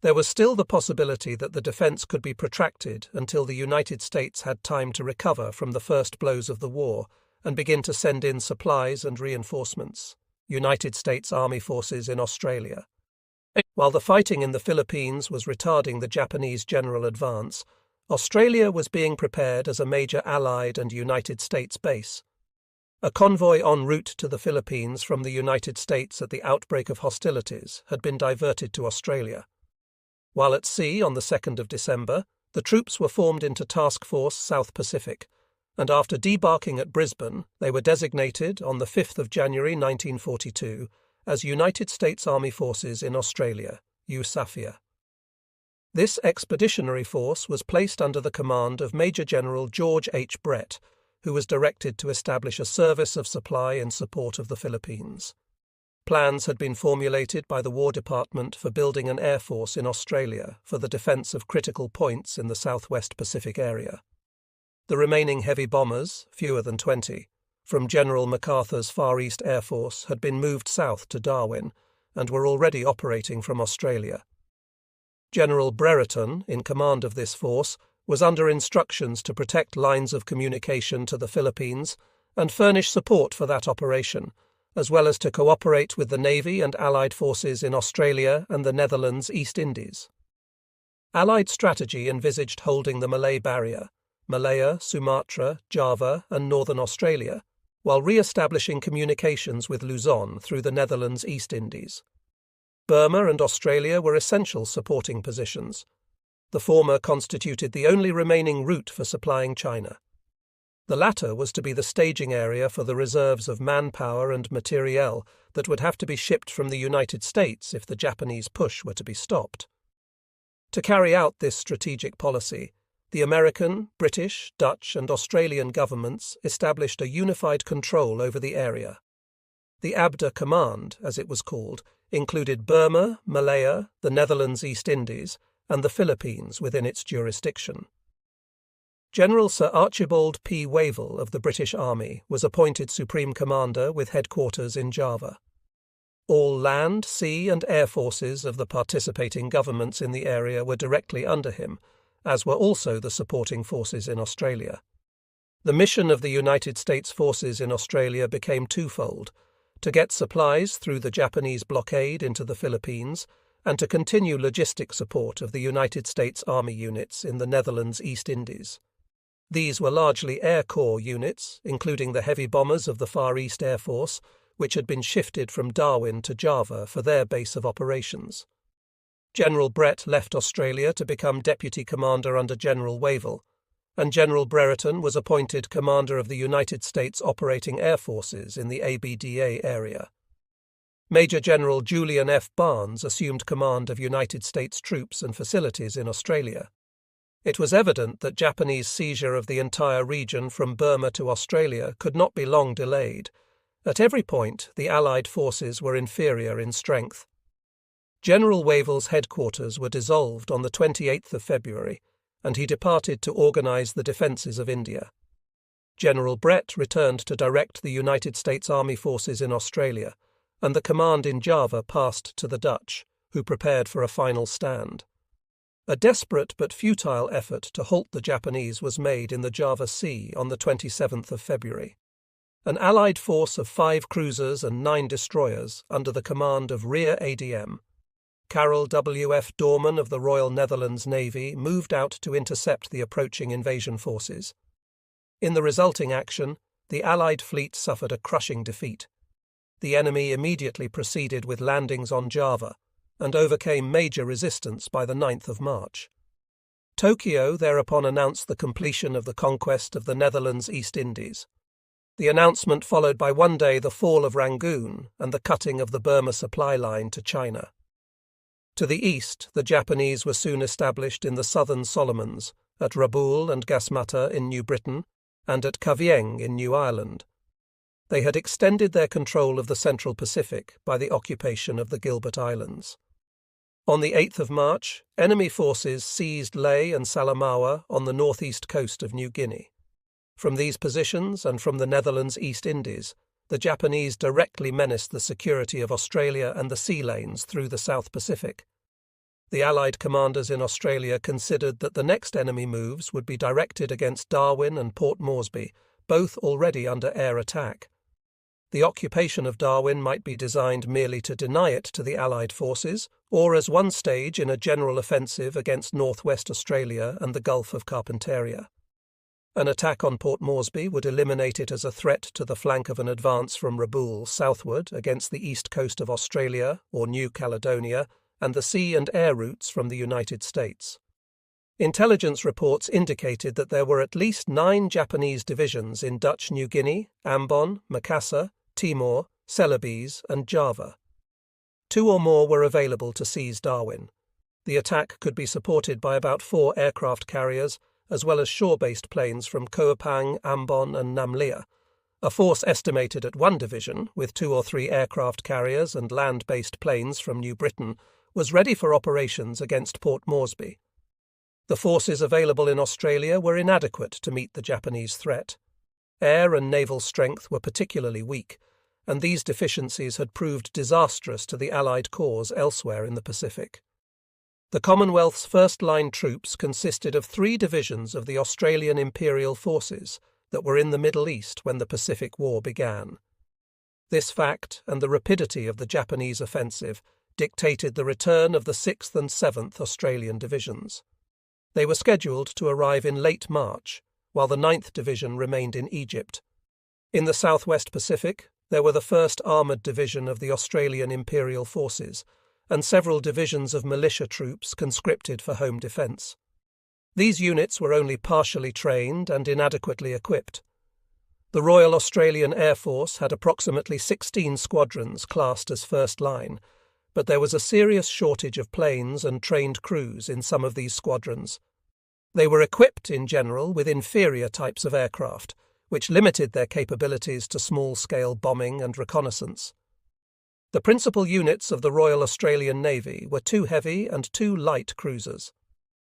A: There was still the possibility that the defence could be protracted until the United States had time to recover from the first blows of the war and begin to send in supplies and reinforcements. United States Army forces in Australia. While the fighting in the Philippines was retarding the Japanese general advance, Australia was being prepared as a major Allied and United States base. A convoy en route to the Philippines from the United States at the outbreak of hostilities had been diverted to Australia. While at sea on the 2nd of December, the troops were formed into Task Force South Pacific, and after debarking at Brisbane, they were designated on the 5th of January 1942 as United States Army Forces in Australia, USAFIA. This expeditionary force was placed under the command of Major General George H. Brett, who was directed to establish a service of supply in support of the Philippines. Plans had been formulated by the War Department for building an air force in Australia for the defence of critical points in the southwest Pacific area. The remaining heavy bombers, fewer than 20, from General MacArthur's Far East Air Force had been moved south to Darwin and were already operating from Australia. General Brereton, in command of this force, was under instructions to protect lines of communication to the Philippines and furnish support for that operation, as well as to cooperate with the Navy and Allied forces in Australia and the Netherlands East Indies. Allied strategy envisaged holding the Malay Barrier, Malaya, Sumatra, Java and Northern Australia, while re-establishing communications with Luzon through the Netherlands East Indies. Burma and Australia were essential supporting positions. The former constituted the only remaining route for supplying China. The latter was to be the staging area for the reserves of manpower and materiel that would have to be shipped from the United States if the Japanese push were to be stopped. To carry out this strategic policy, the American, British, Dutch and Australian governments established a unified control over the area. The ABDA Command, as it was called, included Burma, Malaya, the Netherlands East Indies, and the Philippines within its jurisdiction. General Sir Archibald P. Wavell of the British Army was appointed Supreme Commander with headquarters in Java. All land, sea and air forces of the participating governments in the area were directly under him, as were also the supporting forces in Australia. The mission of the United States forces in Australia became twofold: to get supplies through the Japanese blockade into the Philippines, and to continue logistic support of the United States Army units in the Netherlands East Indies. These were largely Air Corps units, including the heavy bombers of the Far East Air Force, which had been shifted from Darwin to Java for their base of operations. General Brett left Australia to become Deputy Commander under General Wavell, and General Brereton was appointed Commander of the United States Operating Air Forces in the ABDA area. Major General Julian F. Barnes assumed command of United States troops and facilities in Australia. It was evident that Japanese seizure of the entire region from Burma to Australia could not be long delayed. At every point, the Allied forces were inferior in strength. General Wavell's headquarters were dissolved on the 28th of February, and he departed to organise the defences of India. General Brett returned to direct the United States Army forces in Australia, and the command in Java passed to the Dutch, who prepared for a final stand. A desperate but futile effort to halt the Japanese was made in the Java Sea on the 27th of February. An Allied force of 5 cruisers and 9 destroyers under the command of Rear ADM, Karel W.F. Doorman of the Royal Netherlands Navy moved out to intercept the approaching invasion forces. In the resulting action, the Allied fleet suffered a crushing defeat. The enemy immediately proceeded with landings on Java and overcame major resistance by the 9th of March. Tokyo thereupon announced the completion of the conquest of the Netherlands East Indies. The announcement followed by one day the fall of Rangoon and the cutting of the Burma supply line to China. To the east, the Japanese were soon established in the southern Solomons, at Rabaul and Gasmata in New Britain, and at Kavieng in New Ireland. They had extended their control of the Central Pacific by the occupation of the Gilbert Islands. On the 8th of March, enemy forces seized Lae and Salamaua on the northeast coast of New Guinea. From these positions and from the Netherlands East Indies, the Japanese directly menaced the security of Australia and the sea lanes through the South Pacific. The Allied commanders in Australia considered that the next enemy moves would be directed against Darwin and Port Moresby, both already under air attack. The occupation of Darwin might be designed merely to deny it to the Allied forces, or as one stage in a general offensive against northwest Australia and the Gulf of Carpentaria. An attack on Port Moresby would eliminate it as a threat to the flank of an advance from Rabaul southward against the east coast of Australia or New Caledonia and the sea and air routes from the United States. Intelligence reports indicated that there were at least 9 Japanese divisions in Dutch New Guinea, Ambon, Makassar, Timor, Celebes, and Java. 2 or more were available to seize Darwin. The attack could be supported by about 4 aircraft carriers, as well as shore-based planes from Koapang, Ambon, and Namlia. A force estimated at 1 division, with 2 or 3 aircraft carriers and land-based planes from New Britain, was ready for operations against Port Moresby. The forces available in Australia were inadequate to meet the Japanese threat. Air and naval strength were particularly weak, and these deficiencies had proved disastrous to the Allied cause elsewhere in the Pacific. The Commonwealth's first-line troops consisted of 3 divisions of the Australian Imperial Forces that were in the Middle East when the Pacific War began. This fact and the rapidity of the Japanese offensive dictated the return of the 6th and 7th Australian Divisions. They were scheduled to arrive in late March, while the 9th Division remained in Egypt. In the Southwest Pacific, there were the 1st Armoured Division of the Australian Imperial Forces, and several divisions of militia troops conscripted for home defence. These units were only partially trained and inadequately equipped. The Royal Australian Air Force had approximately 16 squadrons classed as first line, but there was a serious shortage of planes and trained crews in some of these squadrons. They were equipped in general with inferior types of aircraft, which limited their capabilities to small-scale bombing and reconnaissance. The principal units of the Royal Australian Navy were 2 heavy and 2 light cruisers.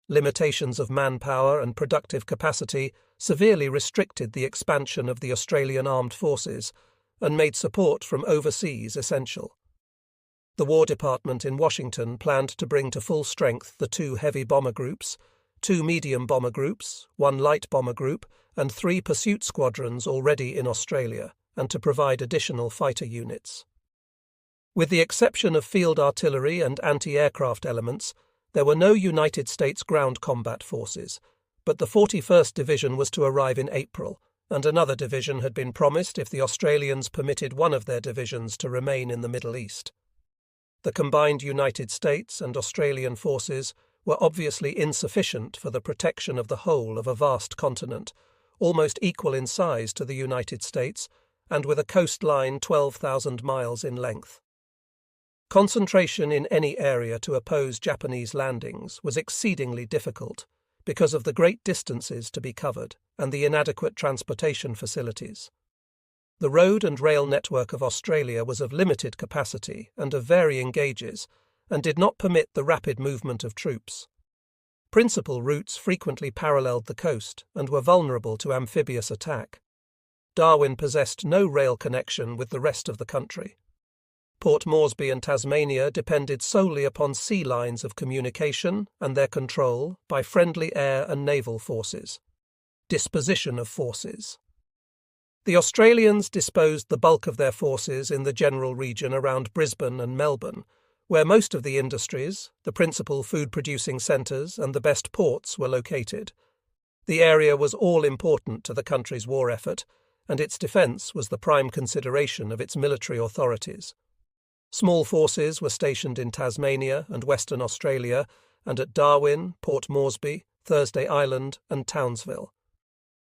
A: Limitations of manpower and productive capacity severely restricted the expansion of the Australian armed forces and made support from overseas essential. The War Department in Washington planned to bring to full strength the 2 heavy bomber groups, 2 medium bomber groups, 1 light bomber group, and 3 pursuit squadrons already in Australia, and to provide additional fighter units. With the exception of field artillery and anti-aircraft elements, there were no United States ground combat forces, but the 41st Division was to arrive in April, and another division had been promised if the Australians permitted one of their divisions to remain in the Middle East. The combined United States and Australian forces were obviously insufficient for the protection of the whole of a vast continent, almost equal in size to the United States, and with a coastline 12,000 miles in length. Concentration in any area to oppose Japanese landings was exceedingly difficult because of the great distances to be covered and the inadequate transportation facilities. The road and rail network of Australia was of limited capacity and of varying gauges, and did not permit the rapid movement of troops. Principal routes frequently paralleled the coast and were vulnerable to amphibious attack. Darwin possessed no rail connection with the rest of the country. Port Moresby and Tasmania depended solely upon sea lines of communication and their control by friendly air and naval forces. Disposition of forces. The Australians disposed the bulk of their forces in the general region around Brisbane and Melbourne, where most of the industries, the principal food-producing centres and the best ports were located. The area was all-important to the country's war effort, and its defence was the prime consideration of its military authorities. Small forces were stationed in Tasmania and Western Australia, and at Darwin, Port Moresby, Thursday Island and Townsville.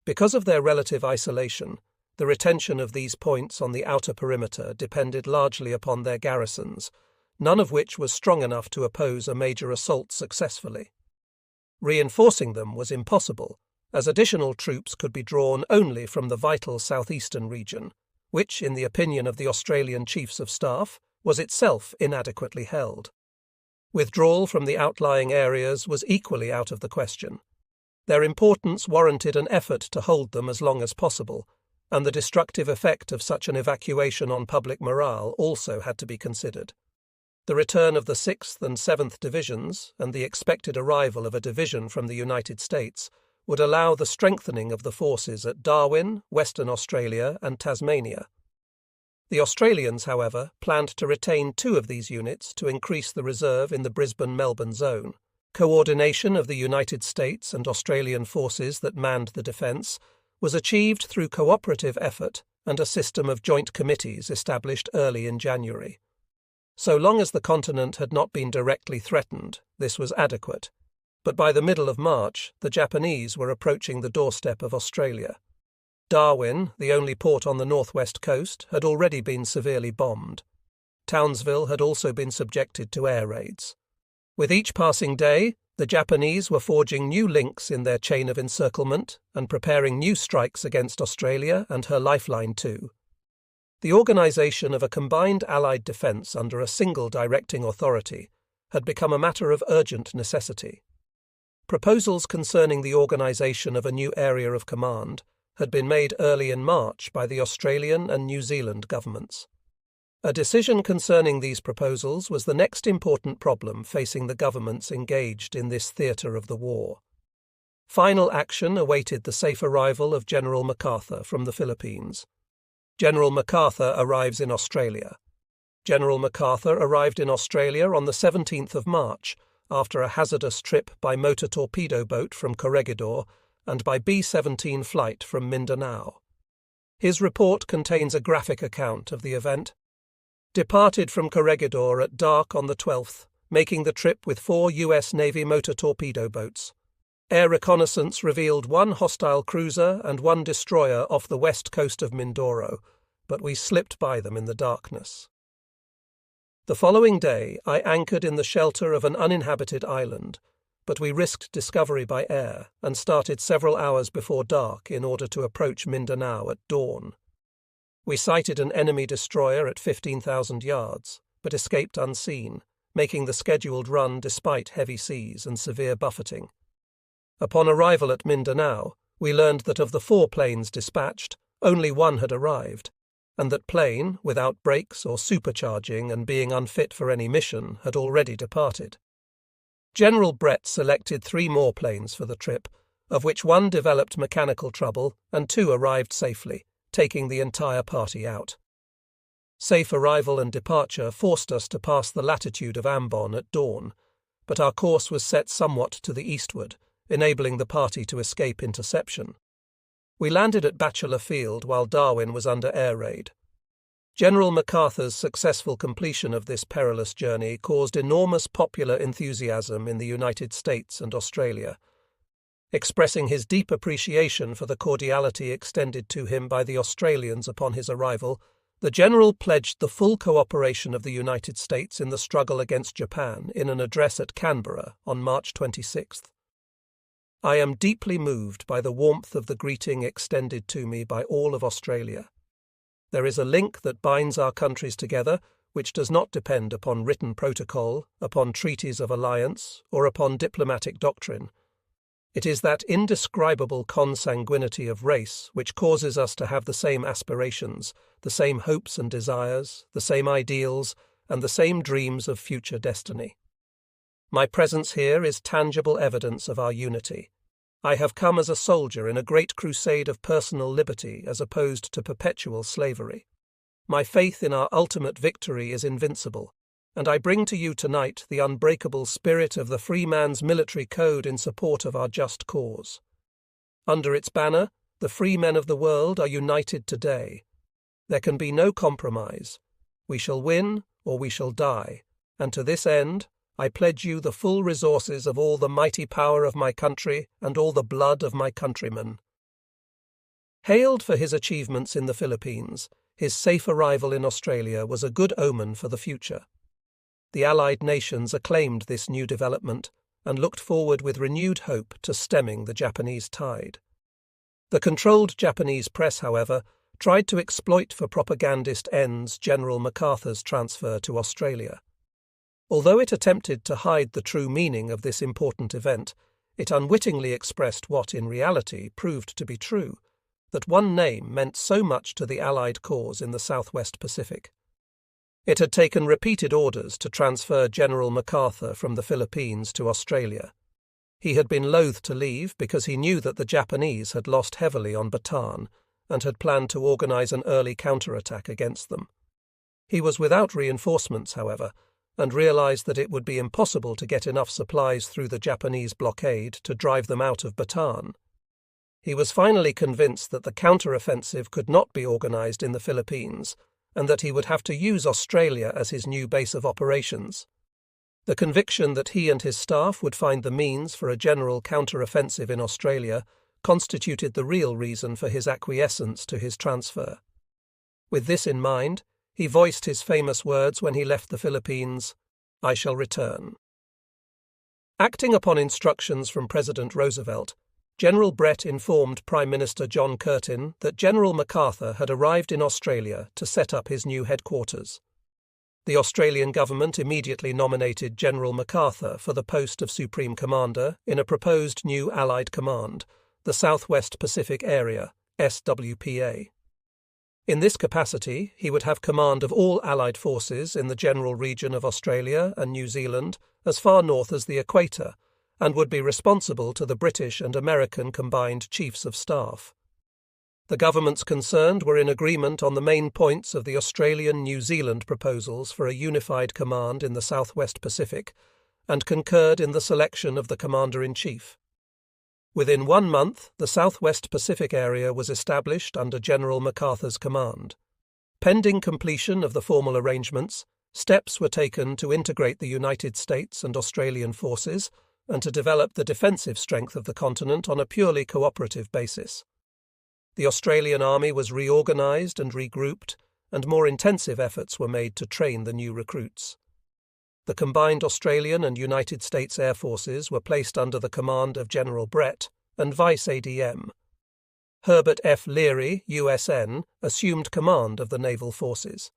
A: Because of their relative isolation, the retention of these points on the outer perimeter depended largely upon their garrisons, none of which was strong enough to oppose a major assault successfully. Reinforcing them was impossible, as additional troops could be drawn only from the vital southeastern region, which, in the opinion of the Australian Chiefs of Staff, was itself inadequately held. Withdrawal from the outlying areas was equally out of the question. Their importance warranted an effort to hold them as long as possible, and the destructive effect of such an evacuation on public morale also had to be considered. The return of the 6th and 7th Divisions, and the expected arrival of a division from the United States, would allow the strengthening of the forces at Darwin, Western Australia and Tasmania. The Australians, however, planned to retain 2 of these units to increase the reserve in the Brisbane-Melbourne zone. Coordination of the United States and Australian forces that manned the defence was achieved through cooperative effort and a system of joint committees established early in January. So long as the continent had not been directly threatened, this was adequate, but by the middle of March, the Japanese were approaching the doorstep of Australia. Darwin, the only port on the northwest coast, had already been severely bombed. Townsville had also been subjected to air raids. With each passing day, the Japanese were forging new links in their chain of encirclement and preparing new strikes against Australia and her lifeline too. The organisation of a combined Allied defence under a single directing authority had become a matter of urgent necessity. Proposals concerning the organisation of a new area of command had been made early in March by the Australian and New Zealand governments. A decision concerning these proposals was the next important problem facing the governments engaged in this theatre of the war. Final action awaited the safe arrival of General MacArthur from the Philippines. General MacArthur arrives in Australia. General MacArthur arrived in Australia on the 17th of March after a hazardous trip by motor torpedo boat from Corregidor and by B-17 flight from Mindanao. His report contains a graphic account of the event. Departed from Corregidor at dark on the 12th, making the trip with 4 U.S. Navy motor torpedo boats. Air reconnaissance revealed 1 hostile cruiser and 1 destroyer off the west coast of Mindoro, but we slipped by them in the darkness. The following day I anchored in the shelter of an uninhabited island, but we risked discovery by air and started several hours before dark in order to approach Mindanao at dawn. We sighted an enemy destroyer at 15,000 yards, but escaped unseen, making the scheduled run despite heavy seas and severe buffeting. Upon arrival at Mindanao, we learned that of the 4 planes dispatched, only 1 had arrived, and that plane, without brakes or supercharging and being unfit for any mission, had already departed. General Brett selected 3 more planes for the trip, of which 1 developed mechanical trouble and 2 arrived safely, taking the entire party out. Safe arrival and departure forced us to pass the latitude of Ambon at dawn, but our course was set somewhat to the eastward, enabling the party to escape interception. We landed at Bachelor Field while Darwin was under air raid. General MacArthur's successful completion of this perilous journey caused enormous popular enthusiasm in the United States and Australia. Expressing his deep appreciation for the cordiality extended to him by the Australians upon his arrival, the General pledged the full cooperation of the United States in the struggle against Japan in an address at Canberra on March 26th. I am deeply moved by the warmth of the greeting extended to me by all of Australia. There is a link that binds our countries together which does not depend upon written protocol, upon treaties of alliance, or upon diplomatic doctrine. It is that indescribable consanguinity of race which causes us to have the same aspirations, the same hopes and desires, the same ideals, and the same dreams of future destiny. My presence here is tangible evidence of our unity. I have come as a soldier in a great crusade of personal liberty as opposed to perpetual slavery. My faith in our ultimate victory is invincible, and I bring to you tonight the unbreakable spirit of the free man's military code in support of our just cause. Under its banner, the free men of the world are united today. There can be no compromise. We shall win or we shall die, and to this end, I pledge you the full resources of all the mighty power of my country and all the blood of my countrymen. Hailed for his achievements in the Philippines, his safe arrival in Australia was a good omen for the future. The Allied nations acclaimed this new development and looked forward with renewed hope to stemming the Japanese tide. The controlled Japanese press, however, tried to exploit for propagandist ends General MacArthur's transfer to Australia. Although it attempted to hide the true meaning of this important event, it unwittingly expressed what in reality proved to be true, that one name meant so much to the Allied cause in the Southwest Pacific. It had taken repeated orders to transfer General MacArthur from the Philippines to Australia. He had been loath to leave because he knew that the Japanese had lost heavily on Bataan and had planned to organize an early counterattack against them. He was without reinforcements, however, and realized that it would be impossible to get enough supplies through the Japanese blockade to drive them out of Bataan. He was finally convinced that the counteroffensive could not be organized in the Philippines and that he would have to use Australia as his new base of operations. The conviction that he and his staff would find the means for a general counteroffensive in Australia constituted the real reason for his acquiescence to his transfer. With this in mind, he voiced his famous words when he left the Philippines, "I shall return." Acting upon instructions from President Roosevelt, General Brett informed Prime Minister John Curtin that General MacArthur had arrived in Australia to set up his new headquarters. The Australian government immediately nominated General MacArthur for the post of Supreme Commander in a proposed new Allied command, the Southwest Pacific Area, SWPA. In this capacity, he would have command of all Allied forces in the general region of Australia and New Zealand as far north as the equator, and would be responsible to the British and American combined chiefs of staff. The governments concerned were in agreement on the main points of the Australian-New Zealand proposals for a unified command in the Southwest Pacific, and concurred in the selection of the Commander-in-Chief. Within 1 month, the Southwest Pacific area was established under General MacArthur's command. Pending completion of the formal arrangements, steps were taken to integrate the United States and Australian forces and to develop the defensive strength of the continent on a purely cooperative basis. The Australian Army was reorganised and regrouped, and more intensive efforts were made to train the new recruits. The combined Australian and United States Air Forces were placed under the command of General Brett and Vice ADM. Herbert F. Leary, USN, assumed command of the naval forces.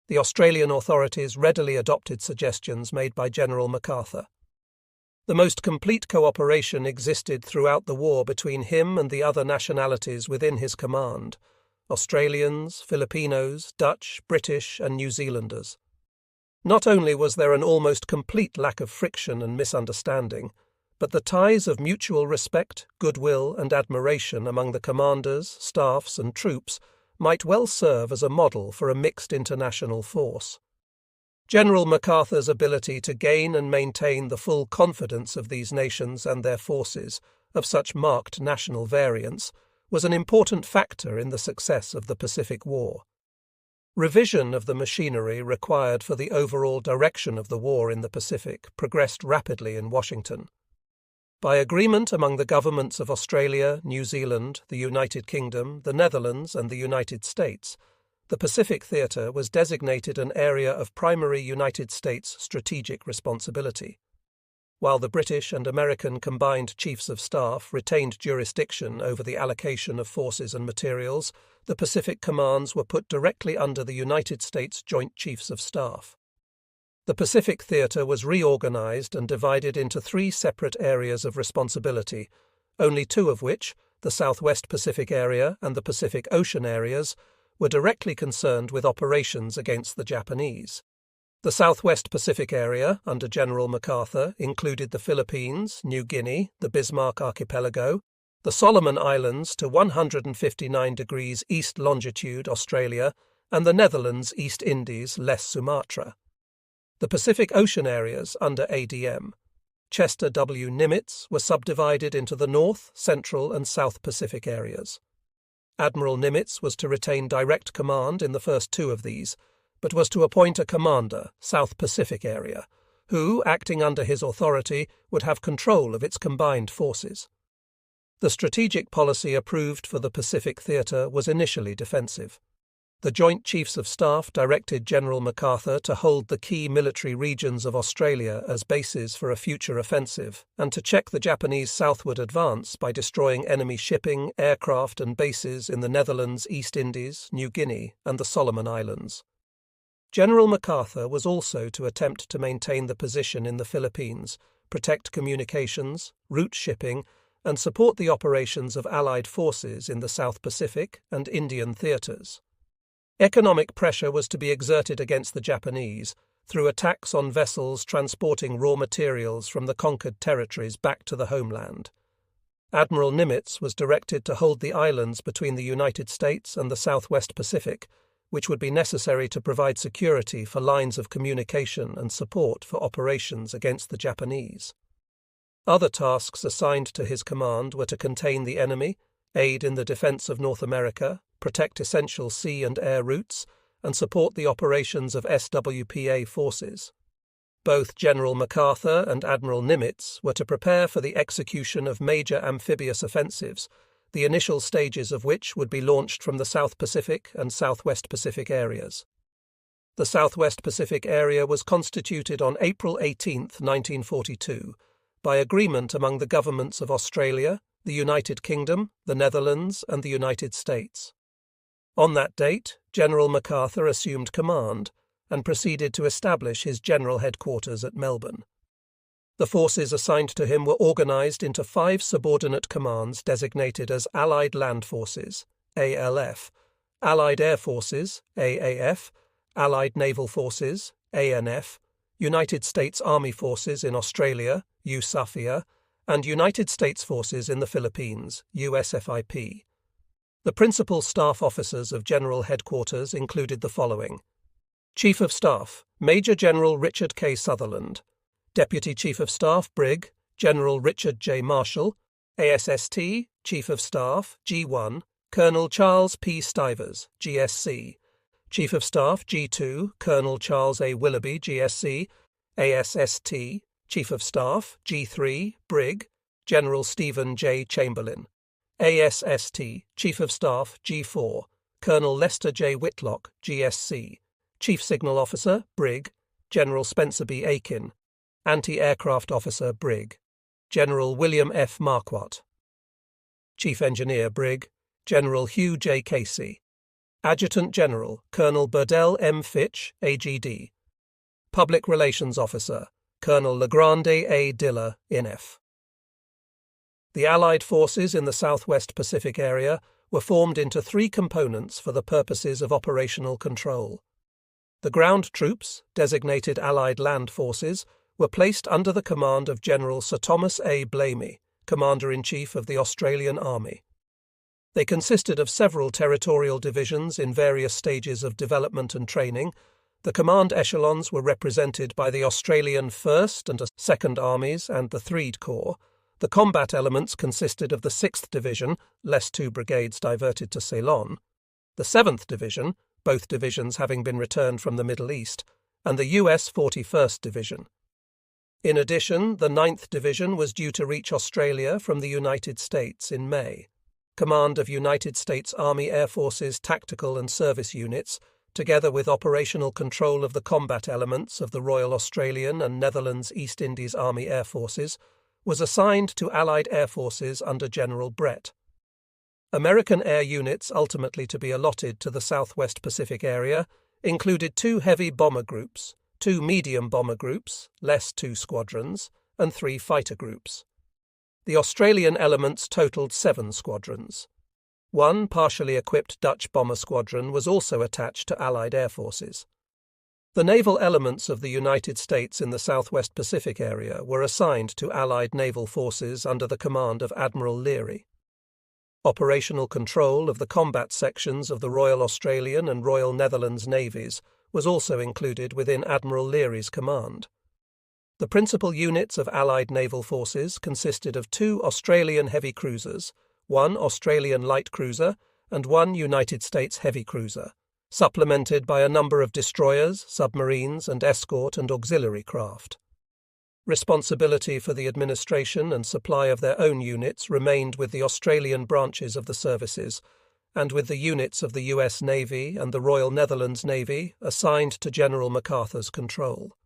A: The Australian authorities readily adopted suggestions made by General MacArthur. The most complete cooperation existed throughout the war between him and the other nationalities within his command: Australians, Filipinos, Dutch, British, and New Zealanders. Not only was there an almost complete lack of friction and misunderstanding, but the ties of mutual respect, goodwill, and admiration among the commanders, staffs, and troops might well serve as a model for a mixed international force. General MacArthur's ability to gain and maintain the full confidence of these nations and their forces, of such marked national variance, was an important factor in the success of the Pacific War. Revision of the machinery required for the overall direction of the war in the Pacific progressed rapidly in Washington. By agreement among the governments of Australia, New Zealand, the United Kingdom, the Netherlands, and the United States, the Pacific Theatre was designated an area of primary United States strategic responsibility. While the British and American combined chiefs of staff retained jurisdiction over the allocation of forces and materials, the Pacific commands were put directly under the United States Joint Chiefs of Staff. The Pacific Theatre was reorganized and divided into 3 separate areas of responsibility, only 2 of which, the Southwest Pacific Area and the Pacific Ocean areas, were directly concerned with operations against the Japanese. The Southwest Pacific Area, under General MacArthur, included the Philippines, New Guinea, the Bismarck Archipelago, the Solomon Islands to 159 degrees east longitude, Australia, and the Netherlands, East Indies, less Sumatra. The Pacific Ocean areas under ADM, Chester W. Nimitz, were subdivided into the North, Central, and South Pacific areas. Admiral Nimitz was to retain direct command in the first two of these, but was to appoint a commander, South Pacific area, who, acting under his authority, would have control of its combined forces. The strategic policy approved for the Pacific Theatre was initially defensive. The Joint Chiefs of Staff directed General MacArthur to hold the key military regions of Australia as bases for a future offensive and to check the Japanese southward advance by destroying enemy shipping, aircraft and bases in the Netherlands, East Indies, New Guinea and the Solomon Islands. General MacArthur was also to attempt to maintain the position in the Philippines, protect communications, route shipping, and support the operations of Allied forces in the South Pacific and Indian theatres. Economic pressure was to be exerted against the Japanese through attacks on vessels transporting raw materials from the conquered territories back to the homeland. Admiral Nimitz was directed to hold the islands between the United States and the Southwest Pacific, which would be necessary to provide security for lines of communication and support for operations against the Japanese. Other tasks assigned to his command were to contain the enemy, aid in the defense of North America, protect essential sea and air routes, and support the operations of SWPA forces. Both General MacArthur and Admiral Nimitz were to prepare for the execution of major amphibious offensives, the initial stages of which would be launched from the South Pacific and Southwest Pacific areas. The Southwest Pacific area was constituted on April 18, 1942, by agreement among the governments of Australia, the United Kingdom, the Netherlands, and the United States. On that date, General MacArthur assumed command and proceeded to establish his general headquarters at Melbourne. The forces assigned to him were organised into 5 subordinate commands designated as Allied Land Forces, ALF, Allied Air Forces, AAF, Allied Naval Forces, ANF, United States Army Forces in Australia, USAFIA, and United States Forces in the Philippines, USFIP. The principal staff officers of General Headquarters included the following: Chief of Staff, Major General Richard K. Sutherland; Deputy Chief of Staff, Brig. General Richard J. Marshall; ASST, Chief of Staff, G1, Colonel Charles P. Stivers, GSC; Chief of Staff, G2, Colonel Charles A. Willoughby, GSC; ASST, Chief of Staff, G3, Brig. General Stephen J. Chamberlain; ASST, Chief of Staff, G4, Colonel Lester J. Whitlock, GSC; Chief Signal Officer, Brig. General Spencer B. Aiken; Anti-Aircraft Officer, Brig. General William F. Marquardt; Chief Engineer, Brig. General Hugh J. Casey; Adjutant General, Colonel Burdell M. Fitch, AGD; Public Relations Officer, Colonel Legrande A. Diller, INF. The Allied forces in the Southwest Pacific area were formed into 3 components for the purposes of operational control. The ground troops, designated Allied Land Forces, were placed under the command of General Sir Thomas A. Blamey, Commander-in-Chief of the Australian Army. They consisted of several territorial divisions in various stages of development and training. The command echelons were represented by the Australian 1st and 2nd Armies and the Threed Corps. The combat elements consisted of the 6th Division, less 2 brigades diverted to Ceylon, the 7th Division, both divisions having been returned from the Middle East, and the US 41st Division. In addition, the 9th Division was due to reach Australia from the United States in May. Command of United States Army Air Forces tactical and service units, together with operational control of the combat elements of the Royal Australian and Netherlands East Indies Army Air Forces, was assigned to Allied Air Forces under General Brett. American air units ultimately to be allotted to the Southwest Pacific area included 2 heavy bomber groups, 2 medium bomber groups, less 2 squadrons, and 3 fighter groups. The Australian elements totalled 7 squadrons. 1 partially equipped Dutch bomber squadron was also attached to Allied Air Forces. The naval elements of the United States in the Southwest Pacific area were assigned to Allied naval forces under the command of Admiral Leary. Operational control of the combat sections of the Royal Australian and Royal Netherlands navies was also included within Admiral Leary's command. The principal units of Allied naval forces consisted of 2 Australian heavy cruisers, 1 Australian light cruiser, and 1 United States heavy cruiser, supplemented by a number of destroyers, submarines, and escort and auxiliary craft. Responsibility for the administration and supply of their own units remained with the Australian branches of the services, and with the units of the US Navy and the Royal Netherlands Navy assigned to General MacArthur's control.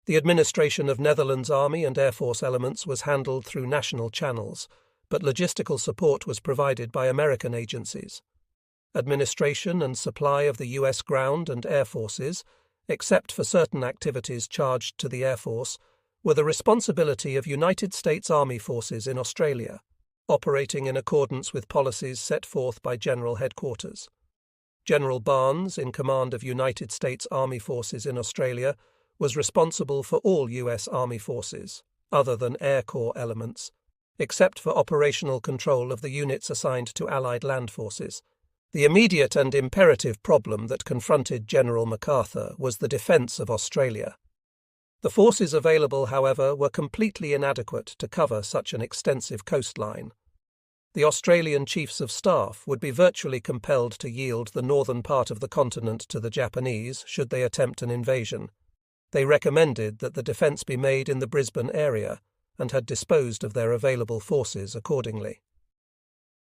A: The administration of Netherlands Army and Air Force elements was handled through national channels, but logistical support was provided by American agencies. Administration and supply of the US ground and air forces, except for certain activities charged to the Air Force, were the responsibility of United States Army forces in Australia, operating in accordance with policies set forth by General Headquarters. General Barnes, in command of United States Army forces in Australia, was responsible for all US Army forces, other than Air Corps elements, except for operational control of the units assigned to Allied land forces. The immediate and imperative problem that confronted General MacArthur was the defence of Australia. The forces available, however, were completely inadequate to cover such an extensive coastline. The Australian chiefs of staff would be virtually compelled to yield the northern part of the continent to the Japanese should they attempt an invasion. They recommended that the defence be made in the Brisbane area, and had disposed of their available forces accordingly.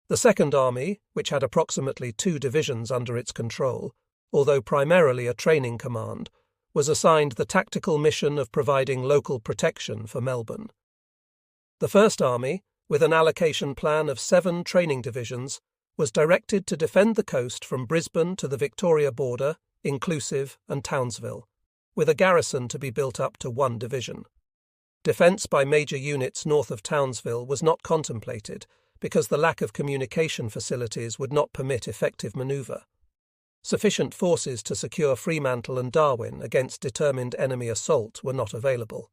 A: The Second Army, which had approximately 2 divisions under its control, although primarily a training command, was assigned the tactical mission of providing local protection for Melbourne. The First Army, with an allocation plan of 7 training divisions, was directed to defend the coast from Brisbane to the Victoria border, inclusive, and Townsville, with a garrison to be built up to 1 division. Defence by major units north of Townsville was not contemplated because the lack of communication facilities would not permit effective manoeuvre. Sufficient forces to secure Fremantle and Darwin against determined enemy assault were not available.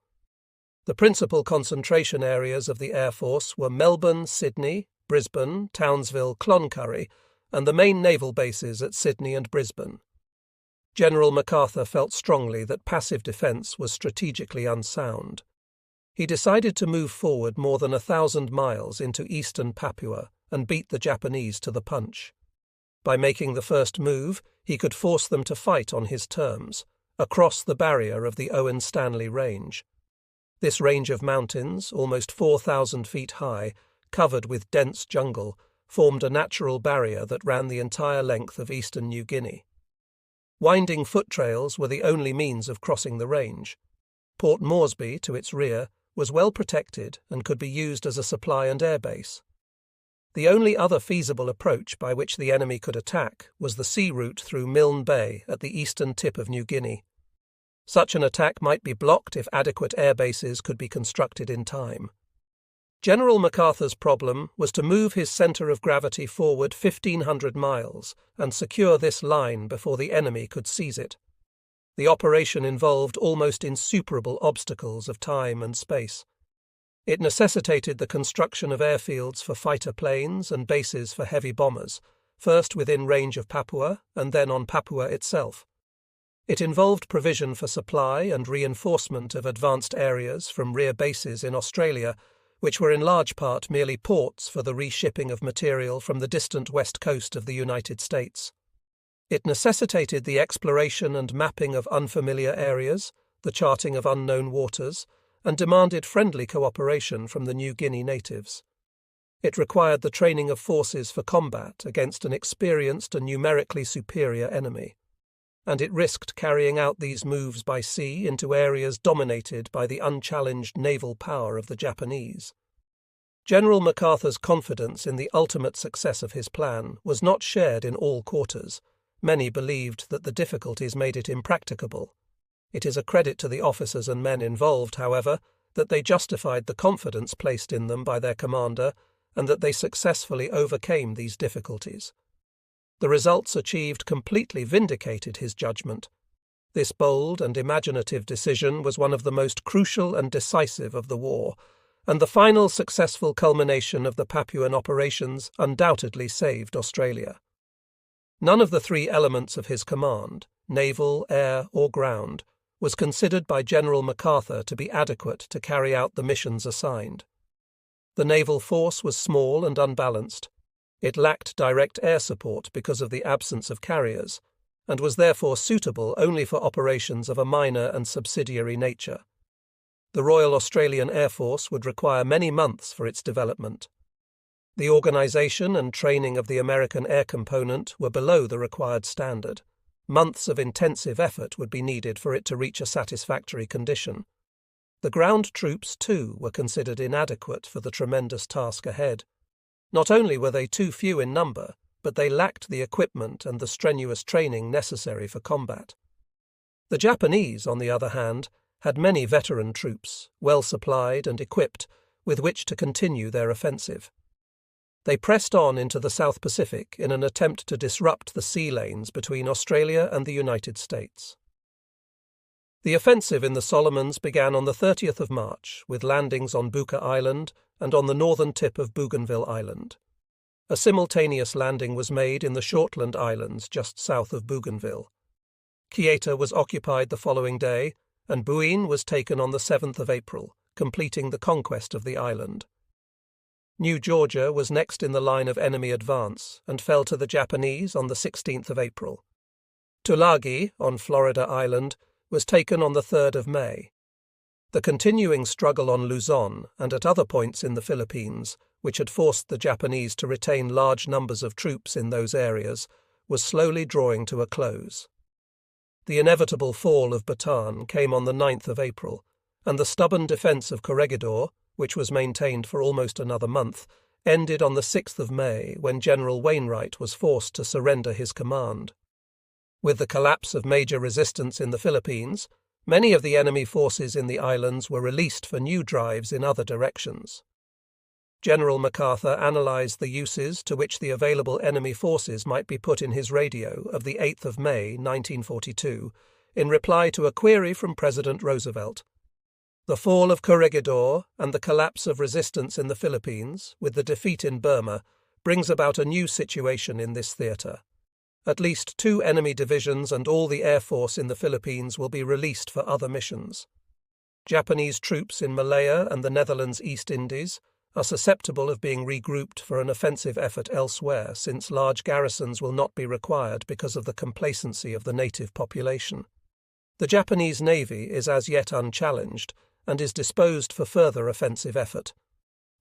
A: The principal concentration areas of the Air Force were Melbourne, Sydney, Brisbane, Townsville, Cloncurry, and the main naval bases at Sydney and Brisbane. General MacArthur felt strongly that passive defence was strategically unsound. He decided to move forward more than 1,000 miles into eastern Papua and beat the Japanese to the punch. By making the first move, he could force them to fight on his terms, across the barrier of the Owen Stanley Range. This range of mountains, almost 4,000 feet high, covered with dense jungle, formed a natural barrier that ran the entire length of eastern New Guinea. Winding foot trails were the only means of crossing the range. Port Moresby, to its rear, was well protected and could be used as a supply and airbase. The only other feasible approach by which the enemy could attack was the sea route through Milne Bay at the eastern tip of New Guinea. Such an attack might be blocked if adequate air bases could be constructed in time. General MacArthur's problem was to move his centre of gravity forward 1,500 miles and secure this line before the enemy could seize it. The operation involved almost insuperable obstacles of time and space. It necessitated the construction of airfields for fighter planes and bases for heavy bombers, first within range of Papua and then on Papua itself. It involved provision for supply and reinforcement of advanced areas from rear bases in Australia, which were in large part merely ports for the reshipping of material from the distant west coast of the United States. It necessitated the exploration and mapping of unfamiliar areas, the charting of unknown waters, and demanded friendly cooperation from the New Guinea natives. It required the training of forces for combat against an experienced and numerically superior enemy, and it risked carrying out these moves by sea into areas dominated by the unchallenged naval power of the Japanese. General MacArthur's confidence in the ultimate success of his plan was not shared in all quarters. Many believed that the difficulties made it impracticable. It is a credit to the officers and men involved, however, that they justified the confidence placed in them by their commander and that they successfully overcame these difficulties. The results achieved completely vindicated his judgment. This bold and imaginative decision was one of the most crucial and decisive of the war, and the final successful culmination of the Papuan operations undoubtedly saved Australia. None of the 3 elements of his command, naval, air, or ground, was considered by General MacArthur to be adequate to carry out the missions assigned. The naval force was small and unbalanced. It lacked direct air support because of the absence of carriers, and was therefore suitable only for operations of a minor and subsidiary nature. The Royal Australian Air Force would require many months for its development. The organisation and training of the American air component were below the required standard. Months of intensive effort would be needed for it to reach a satisfactory condition. The ground troops, too, were considered inadequate for the tremendous task ahead. Not only were they too few in number, but they lacked the equipment and the strenuous training necessary for combat. The Japanese, on the other hand, had many veteran troops, well supplied and equipped, with which to continue their offensive. They pressed on into the South Pacific in an attempt to disrupt the sea lanes between Australia and the United States. The offensive in the Solomons began on the 30th of March, with landings on Buka Island and on the northern tip of Bougainville Island. A simultaneous landing was made in the Shortland Islands just south of Bougainville. Kieta was occupied the following day, and Buin was taken on the 7th of April, completing the conquest of the island. New Georgia was next in the line of enemy advance and fell to the Japanese on the 16th of April. Tulagi, on Florida Island, was taken on the 3rd of May. The continuing struggle on Luzon and at other points in the Philippines, which had forced the Japanese to retain large numbers of troops in those areas, was slowly drawing to a close. The inevitable fall of Bataan came on the 9th of April, and the stubborn defence of Corregidor, which was maintained for almost another month, ended on the 6th of May when General Wainwright was forced to surrender his command. With the collapse of major resistance in the Philippines, many of the enemy forces in the islands were released for new drives in other directions. General MacArthur analysed the uses to which the available enemy forces might be put in his radio of the 8th of May, 1942, in reply to a query from President Roosevelt. The fall of Corregidor and the collapse of resistance in the Philippines, with the defeat in Burma, brings about a new situation in this theatre. At least 2 enemy divisions and all the air force in the Philippines will be released for other missions. Japanese troops in Malaya and the Netherlands East Indies are susceptible of being regrouped for an offensive effort elsewhere, since large garrisons will not be required because of the complacency of the native population. The Japanese Navy is as yet unchallenged and is disposed for further offensive effort.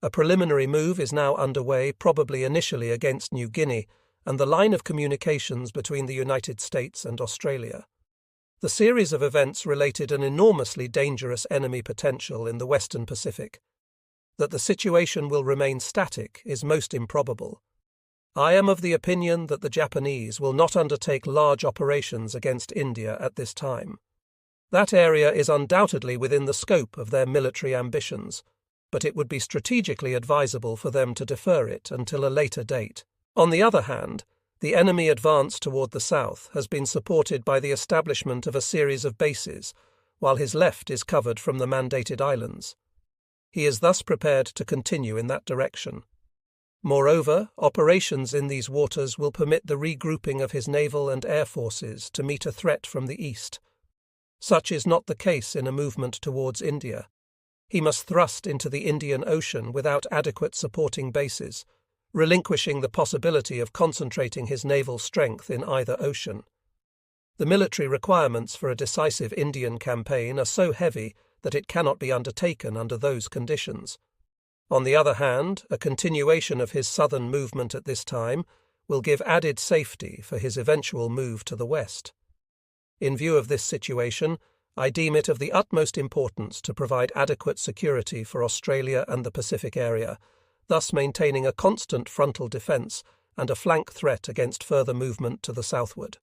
A: A preliminary move is now underway, probably initially against New Guinea, and the line of communications between the United States and Australia. The series of events related an enormously dangerous enemy potential in the Western Pacific. That the situation will remain static is most improbable. I am of the opinion that the Japanese will not undertake large operations against India at this time. That area is undoubtedly within the scope of their military ambitions, but it would be strategically advisable for them to defer it until a later date. On the other hand, the enemy advance toward the south has been supported by the establishment of a series of bases, while his left is covered from the mandated islands. He is thus prepared to continue in that direction. Moreover, operations in these waters will permit the regrouping of his naval and air forces to meet a threat from the east. Such is not the case in a movement towards India. He must thrust into the Indian Ocean without adequate supporting bases, relinquishing the possibility of concentrating his naval strength in either ocean. The military requirements for a decisive Indian campaign are so heavy that it cannot be undertaken under those conditions. On the other hand, a continuation of his southern movement at this time will give added safety for his eventual move to the west. In view of this situation, I deem it of the utmost importance to provide adequate security for Australia and the Pacific area, thus maintaining a constant frontal defence and a flank threat against further movement to the southward.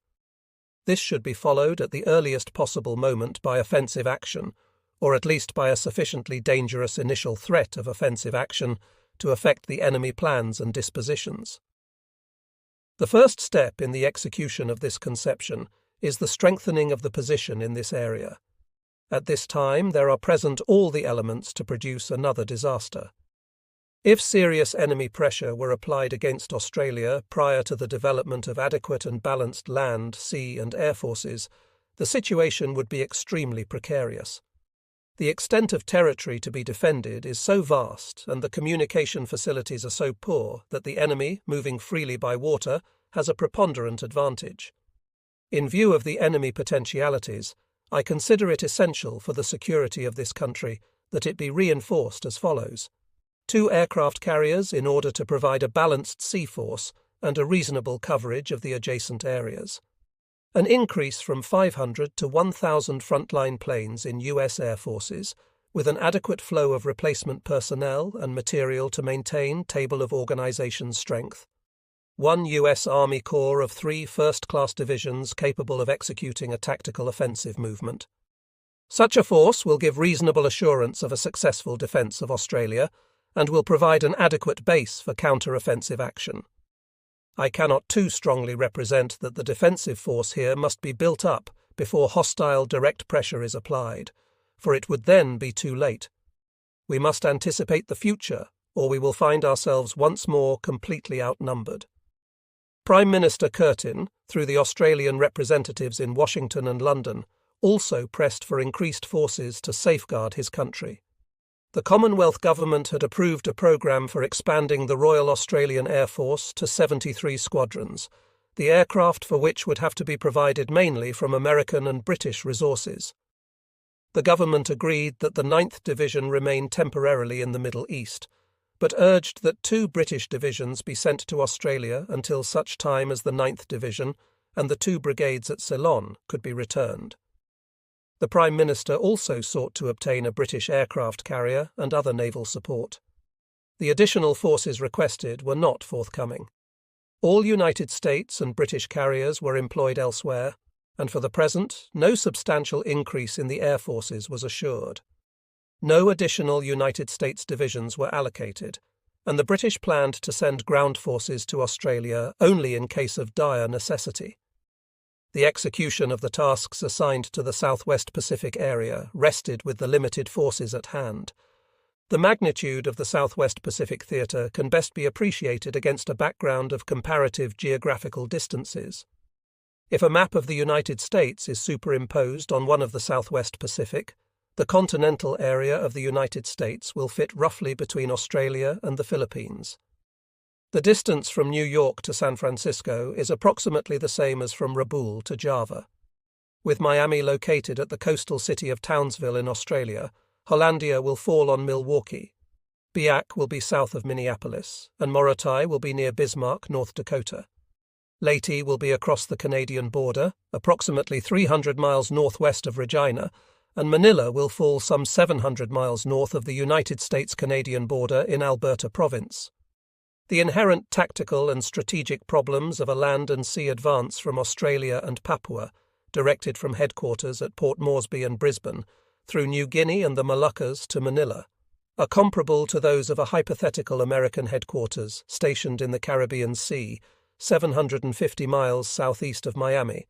A: This should be followed at the earliest possible moment by offensive action, or at least by a sufficiently dangerous initial threat of offensive action to affect the enemy plans and dispositions. The first step in the execution of this conception is the strengthening of the position in this area. At this time there are present all the elements to produce another disaster. If serious enemy pressure were applied against Australia prior to the development of adequate and balanced land, sea, and air forces, the situation would be extremely precarious. The extent of territory to be defended is so vast and the communication facilities are so poor that the enemy, moving freely by water, has a preponderant advantage. In view of the enemy potentialities, I consider it essential for the security of this country that it be reinforced as follows: 2 aircraft carriers in order to provide a balanced sea force and a reasonable coverage of the adjacent areas. An increase from 500 to 1,000 frontline planes in U.S. Air Forces, with an adequate flow of replacement personnel and material to maintain table of organization strength. 1 U.S. Army Corps of 3 first-class divisions capable of executing a tactical offensive movement. Such a force will give reasonable assurance of a successful defence of Australia and will provide an adequate base for counter-offensive action. I cannot too strongly represent that the defensive force here must be built up before hostile direct pressure is applied, for it would then be too late. We must anticipate the future, or we will find ourselves once more completely outnumbered. Prime Minister Curtin, through the Australian representatives in Washington and London, also pressed for increased forces to safeguard his country. The Commonwealth Government had approved a programme for expanding the Royal Australian Air Force to 73 squadrons, the aircraft for which would have to be provided mainly from American and British resources. The government agreed that the 9th Division remain temporarily in the Middle East, but urged that 2 British divisions be sent to Australia until such time as the 9th Division and the 2 brigades at Ceylon could be returned. The Prime Minister also sought to obtain a British aircraft carrier and other naval support. The additional forces requested were not forthcoming. All United States and British carriers were employed elsewhere, and for the present, no substantial increase in the air forces was assured. No additional United States divisions were allocated, and the British planned to send ground forces to Australia only in case of dire necessity. The execution of the tasks assigned to the Southwest Pacific area rested with the limited forces at hand. The magnitude of the Southwest Pacific Theatre can best be appreciated against a background of comparative geographical distances. If a map of the United States is superimposed on one of the Southwest Pacific, the continental area of the United States will fit roughly between Australia and the Philippines. The distance from New York to San Francisco is approximately the same as from Rabaul to Java. With Miami located at the coastal city of Townsville in Australia, Hollandia will fall on Milwaukee. Biak will be south of Minneapolis, and Morotai will be near Bismarck, North Dakota. Leyte will be across the Canadian border, approximately 300 miles northwest of Regina, and Manila will fall some 700 miles north of the United States-Canadian border in Alberta Province. The inherent tactical and strategic problems of a land and sea advance from Australia and Papua, directed from headquarters at Port Moresby and Brisbane, through New Guinea and the Moluccas to Manila, are comparable to those of a hypothetical American headquarters stationed in the Caribbean Sea, 750 miles southeast of Miami,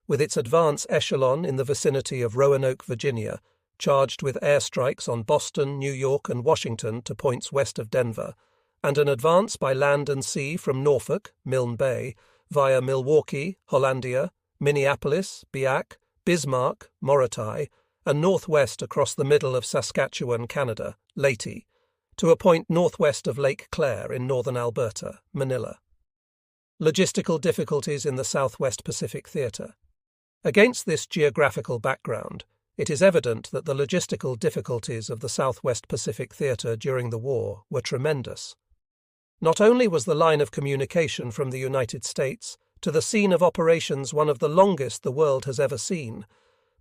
A: with its advance echelon in the vicinity of Roanoke, Virginia, charged with airstrikes on Boston, New York, and Washington to points west of Denver, and an advance by land and sea from Norfolk, Milne Bay, via Milwaukee, Hollandia, Minneapolis, Biak, Bismarck, Morotai, and northwest across the middle of Saskatchewan, Canada, Leyte, to a point northwest of Lake Claire in northern Alberta, Manila. Logistical difficulties in the Southwest Pacific Theatre. Against this geographical background, it is evident that the logistical difficulties of the Southwest Pacific Theatre during the war were tremendous. Not only was the line of communication from the United States to the scene of operations one of the longest the world has ever seen,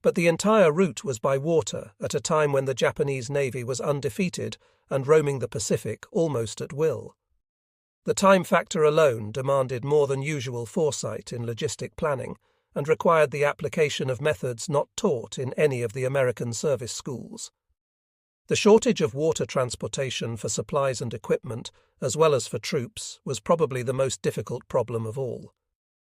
A: but the entire route was by water at a time when the Japanese Navy was undefeated and roaming the Pacific almost at will. The time factor alone demanded more than usual foresight in logistic planning and required the application of methods not taught in any of the American service schools. The shortage of water transportation for supplies and equipment, as well as for troops, was probably the most difficult problem of all.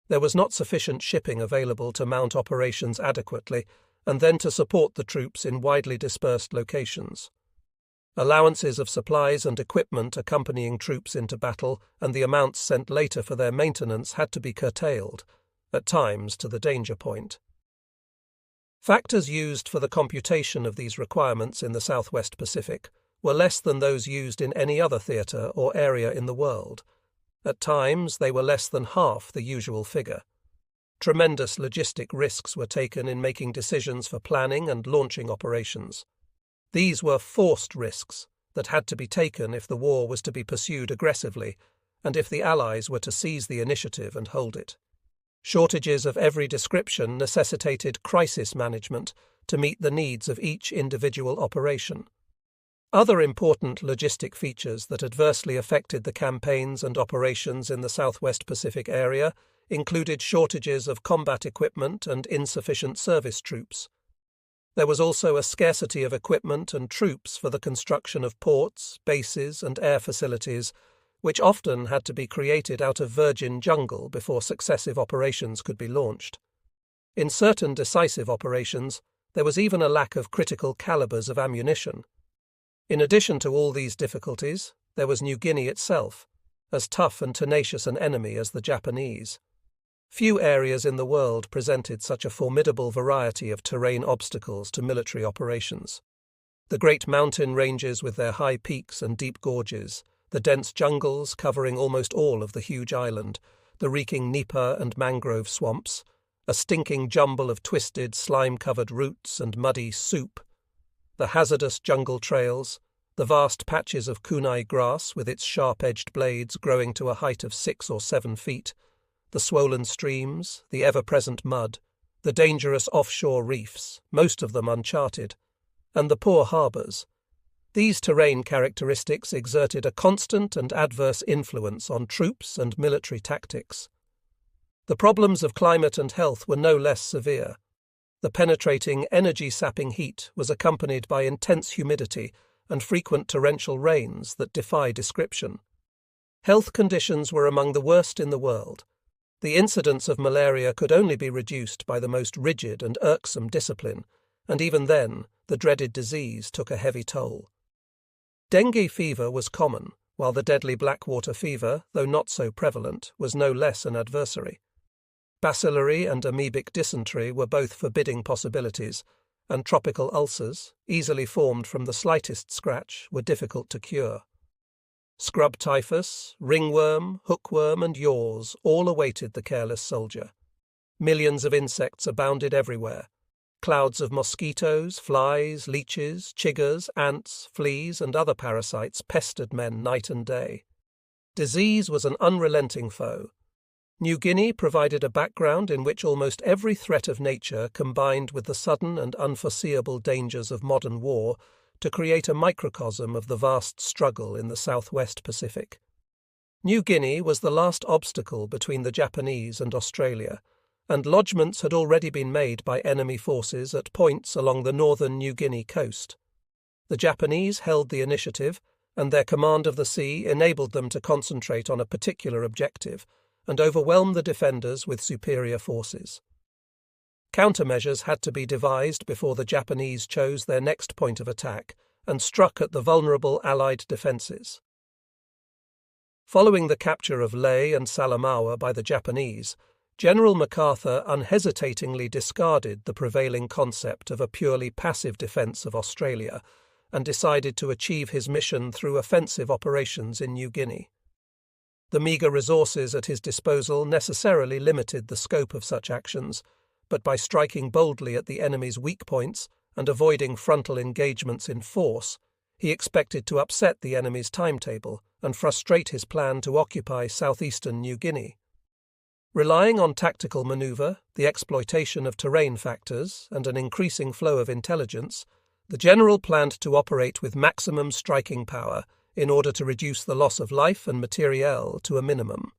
A: There was not sufficient shipping available to mount operations adequately and then to support the troops in widely dispersed locations. Allowances of supplies and equipment accompanying troops into battle and the amounts sent later for their maintenance had to be curtailed, at times to the danger point. Factors used for the computation of these requirements in the Southwest Pacific were less than those used in any other theatre or area in the world. At times, they were less than half the usual figure. Tremendous logistic risks were taken in making decisions for planning and launching operations. These were forced risks that had to be taken if the war was to be pursued aggressively and if the Allies were to seize the initiative and hold it. Shortages of every description necessitated crisis management to meet the needs of each individual operation. Other important logistic features that adversely affected the campaigns and operations in the Southwest Pacific area included shortages of combat equipment and insufficient service troops. There was also a scarcity of equipment and troops for the construction of ports, bases, and air facilities, which often had to be created out of virgin jungle before successive operations could be launched. In certain decisive operations, there was even a lack of critical calibers of ammunition. In addition to all these difficulties, there was New Guinea itself, as tough and tenacious an enemy as the Japanese. Few areas in the world presented such a formidable variety of terrain obstacles to military operations. The great mountain ranges with their high peaks and deep gorges, the dense jungles covering almost all of the huge island, the reeking nipa and mangrove swamps, a stinking jumble of twisted, slime-covered roots and muddy soup, the hazardous jungle trails, the vast patches of kunai grass with its sharp-edged blades growing to a height of 6 or 7 feet, the swollen streams, the ever-present mud, the dangerous offshore reefs, most of them uncharted, and the poor harbours. These terrain characteristics exerted a constant and adverse influence on troops and military tactics. The problems of climate and health were no less severe. The penetrating, energy-sapping heat was accompanied by intense humidity and frequent torrential rains that defy description. Health conditions were among the worst in the world. The incidence of malaria could only be reduced by the most rigid and irksome discipline, and even then the dreaded disease took a heavy toll. Dengue fever was common, while the deadly blackwater fever, though not so prevalent, was no less an adversary. Bacillary and amoebic dysentery were both forbidding possibilities, and tropical ulcers, easily formed from the slightest scratch, were difficult to cure. Scrub typhus, ringworm, hookworm, and yaws all awaited the careless soldier. Millions of insects abounded everywhere. Clouds of mosquitoes, flies, leeches, chiggers, ants, fleas, and other parasites pestered men night and day. Disease was an unrelenting foe. New Guinea provided a background in which almost every threat of nature combined with the sudden and unforeseeable dangers of modern war to create a microcosm of the vast struggle in the Southwest Pacific. New Guinea was the last obstacle between the Japanese and Australia, and lodgements had already been made by enemy forces at points along the northern New Guinea coast. The Japanese held the initiative, and their command of the sea enabled them to concentrate on a particular objective and overwhelm the defenders with superior forces. Countermeasures had to be devised before the Japanese chose their next point of attack and struck at the vulnerable Allied defences. Following the capture of Lae and Salamaua by the Japanese, General MacArthur unhesitatingly discarded the prevailing concept of a purely passive defence of Australia and decided to achieve his mission through offensive operations in New Guinea. The meagre resources at his disposal necessarily limited the scope of such actions, but by striking boldly at the enemy's weak points and avoiding frontal engagements in force, he expected to upset the enemy's timetable and frustrate his plan to occupy southeastern New Guinea. Relying on tactical manoeuvre, the exploitation of terrain factors, and an increasing flow of intelligence, the general planned to operate with maximum striking power in order to reduce the loss of life and materiel to a minimum.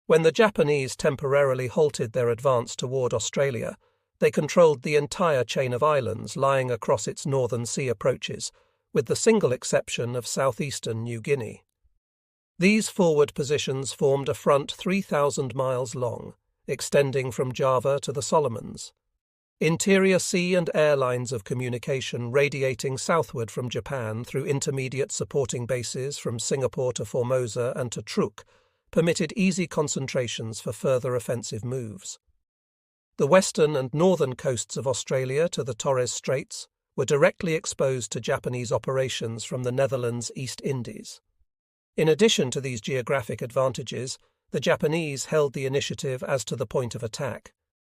A: When the Japanese temporarily halted their advance toward Australia, they controlled the entire chain of islands lying across its northern sea approaches, with the single exception of southeastern New Guinea. These forward positions formed a front 3,000 miles long, extending from Java to the Solomons. Interior sea and air lines of communication radiating southward from Japan through intermediate supporting bases from Singapore to Formosa and to Truk permitted easy concentrations for further offensive moves. The western and northern coasts of Australia to the Torres Straits were directly exposed to Japanese operations from the Netherlands East Indies. In addition to these geographic advantages, the Japanese held the initiative as to the point of attack.